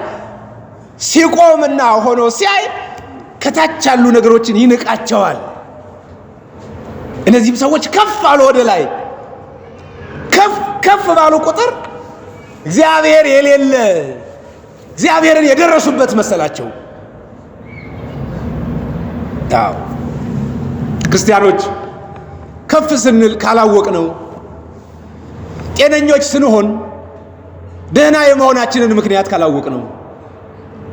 ሲቆምና ሆኖ ሲያይ ከታች ያሉ ነገሮችን ይንቃቸዋል። እነዚህም ሰዎች ከፍ አሉ ወደ ላይ። ከፍ ባሉ ቁጥር እግዚአብሔር የሌለ እግዚአብሔርን የደረሱበት መሰላቸው። አዎ ክርስቲያኖች ከፍ ስንል ካላወቅ ነው ጤነኞች ስንሆን ደህና የመሆናችንን ምክንያት ካላወቅ ነው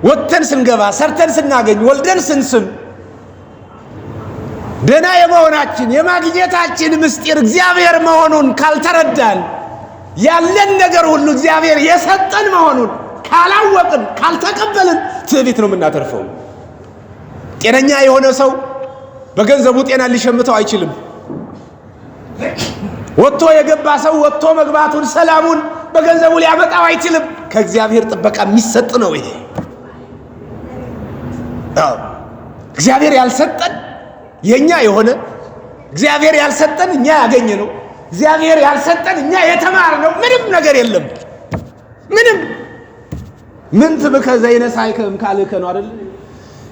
ወጥተን ስንገባ ሰርተን ስናገኝ ወልደን ስንስም ደህና የመሆናችን የማግኘታችን ምስጢር እግዚአብሔር መሆኑን ካልተረዳን ያለን ነገር ሁሉ እግዚአብሔር የሰጠን መሆኑን ካላወቅን ካልተቀበልን ትዕቢት ነው የምናተርፈው። ጤነኛ የሆነ ሰው በገንዘቡ ጤና ሊሸምተው አይችልም። ወጥቶ የገባ ሰው ወጥቶ መግባቱን ሰላሙን በገንዘቡ ሊያመጣው አይችልም። ከእግዚአብሔር ጥበቃ የሚሰጥ ነው ይሄ። እግዚአብሔር ያልሰጠን የኛ የሆነ እግዚአብሔር ያልሰጠን እኛ ያገኘ ነው። እግዚአብሔር ያልሰጠን እኛ የተማርነው ምንም ነገር የለም። ምንም ምን ትብከ ዘይነሳይከም ካልከ ነው አይደል?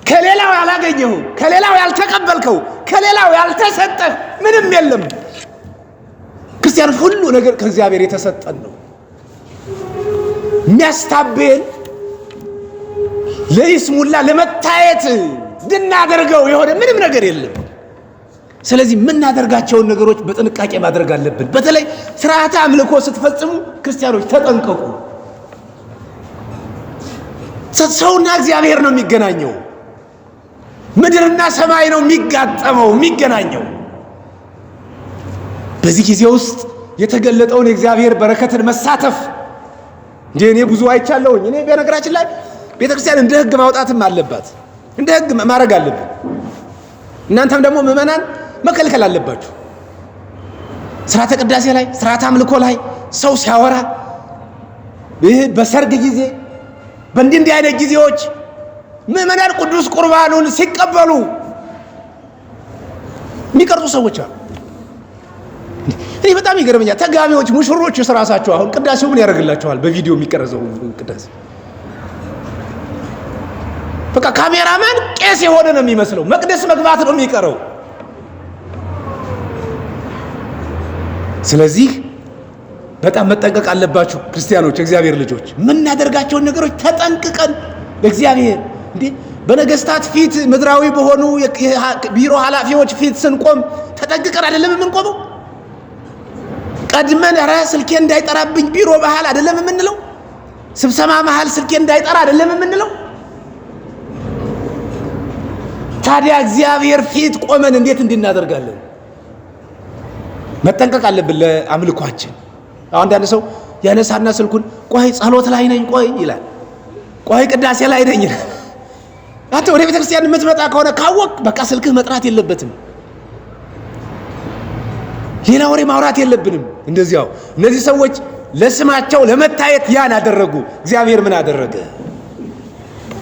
ከሌላው ያላገኘው፣ ከሌላው ያልተቀበልከው፣ ከሌላው ያልተሰጠህ ምንም የለም። ክርስቲያኖች ሁሉ ነገር ከእግዚአብሔር የተሰጠን ነው። የሚያስታበን ለይስሙላ ለመታየት እንድናደርገው የሆነ ምንም ነገር የለም። ስለዚህ የምናደርጋቸውን ነገሮች በጥንቃቄ ማድረግ አለብን። በተለይ ስርዓተ አምልኮ ስትፈጽሙ ክርስቲያኖች ተጠንቀቁ። ሰውና እግዚአብሔር ነው የሚገናኘው። ምድርና ሰማይ ነው የሚገናኘው። በዚህ ጊዜ ውስጥ የተገለጠውን የእግዚአብሔር በረከትን መሳተፍ እንጂ እኔ ብዙ አይቻለሁኝ። እኔ በነገራችን ላይ ቤተክርስቲያን እንደ ሕግ ማውጣትም አለባት፣ እንደ ሕግ ማድረግ አለብን። እናንተም ደግሞ ምዕመናን መከልከል አለባችሁ። ስርዓተ ቅዳሴ ላይ፣ ስርዓተ አምልኮ ላይ ሰው ሲያወራ በሰርግ ጊዜ በእንዲህ አይነት ጊዜዎች ምዕመናን ቅዱስ ቁርባኑን ሲቀበሉ የሚቀርጹ ሰዎች አሉ። እኔ በጣም ይገርመኛል። ተጋቢዎች ሙሽሮች ራሳቸው አሁን ቅዳሴው ምን ያደርግላቸዋል? በቪዲዮ የሚቀርጸው ቅዳሴ በቃ ካሜራማን ቄስ የሆነ ነው የሚመስለው። መቅደስ መግባት ነው የሚቀረው። ስለዚህ በጣም መጠንቀቅ አለባችሁ ክርስቲያኖች፣ እግዚአብሔር ልጆች። የምናደርጋቸውን ነገሮች ተጠንቅቀን ለእግዚአብሔር እንዴ በነገስታት ፊት ምድራዊ በሆኑ ቢሮ ኃላፊዎች ፊት ስንቆም ተጠንቅቀን አይደለም የምንቆመው? ቀድመን ኧረ ስልኬ እንዳይጠራብኝ ቢሮ መሃል አይደለም የምንለው? ስብሰባ መሃል ስልኬ እንዳይጠራ አይደለም የምንለው? ታዲያ እግዚአብሔር ፊት ቆመን እንዴት እንድናደርጋለን? መጠንቀቅ አለብን ለአምልኳችን። አንዳንድ ሰው ያነሳና ስልኩን ቆይ ጸሎት ላይ ነኝ ቆይ ይላል፣ ቆይ ቅዳሴ ላይ ነኝ ይላል። አንተ ወደ ቤተክርስቲያን የምትመጣ ከሆነ ካወቅ በቃ ስልክህ መጥራት የለበትም፣ ሌላ ወሬ ማውራት የለብንም። እንደዚያው እነዚህ ሰዎች ለስማቸው ለመታየት ያን አደረጉ። እግዚአብሔር ምን አደረገ?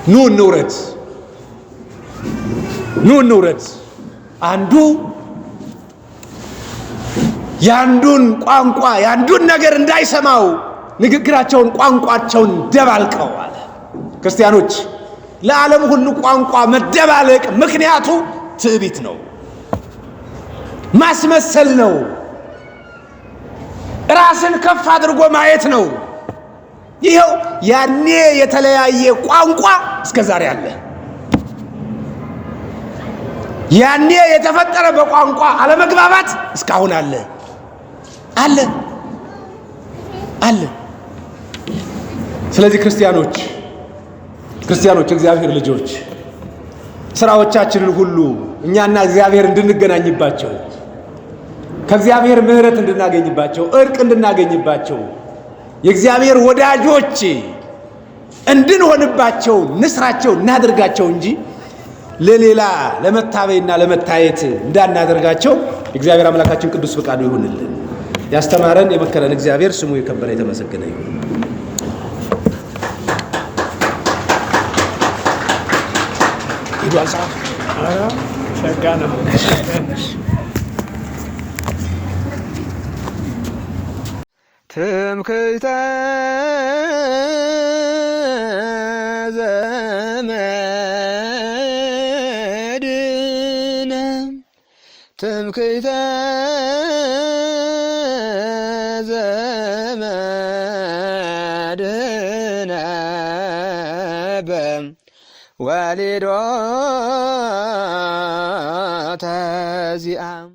ኑ እንውረድ። አንዱ ያንዱን ቋንቋ ያንዱን ነገር እንዳይሰማው ንግግራቸውን ቋንቋቸውን ደባልቀው አለ። ክርስቲያኖች ለዓለም ሁሉ ቋንቋ መደባለቅ ምክንያቱ ትዕቢት ነው፣ ማስመሰል ነው፣ ራስን ከፍ አድርጎ ማየት ነው። ይሄው ያኔ የተለያየ ቋንቋ እስከዛሬ አለ። ያኔ የተፈጠረ በቋንቋ አለመግባባት እስካሁን አለ። ስለዚህ ክርስቲያኖች እግዚአብሔር ልጆች ስራዎቻችንን ሁሉ እኛና እግዚአብሔር እንድንገናኝባቸው፣ ከእግዚአብሔር ምሕረት እንድናገኝባቸው፣ እርቅ እንድናገኝባቸው፣ የእግዚአብሔር ወዳጆች እንድንሆንባቸው ንስራቸው እናድርጋቸው እንጂ ለሌላ ለመታበይና ለመታየት እንዳናደርጋቸው እግዚአብሔር አምላካችን ቅዱስ ፈቃዱ ይሁንልን። ያስተማረን የመከረን እግዚአብሔር ስሙ የከበረ የተመሰገነ ይሁን። ትምክህተ ዘመድነ ትምክህተ ዘመድነ ወሊዶ ተዚአም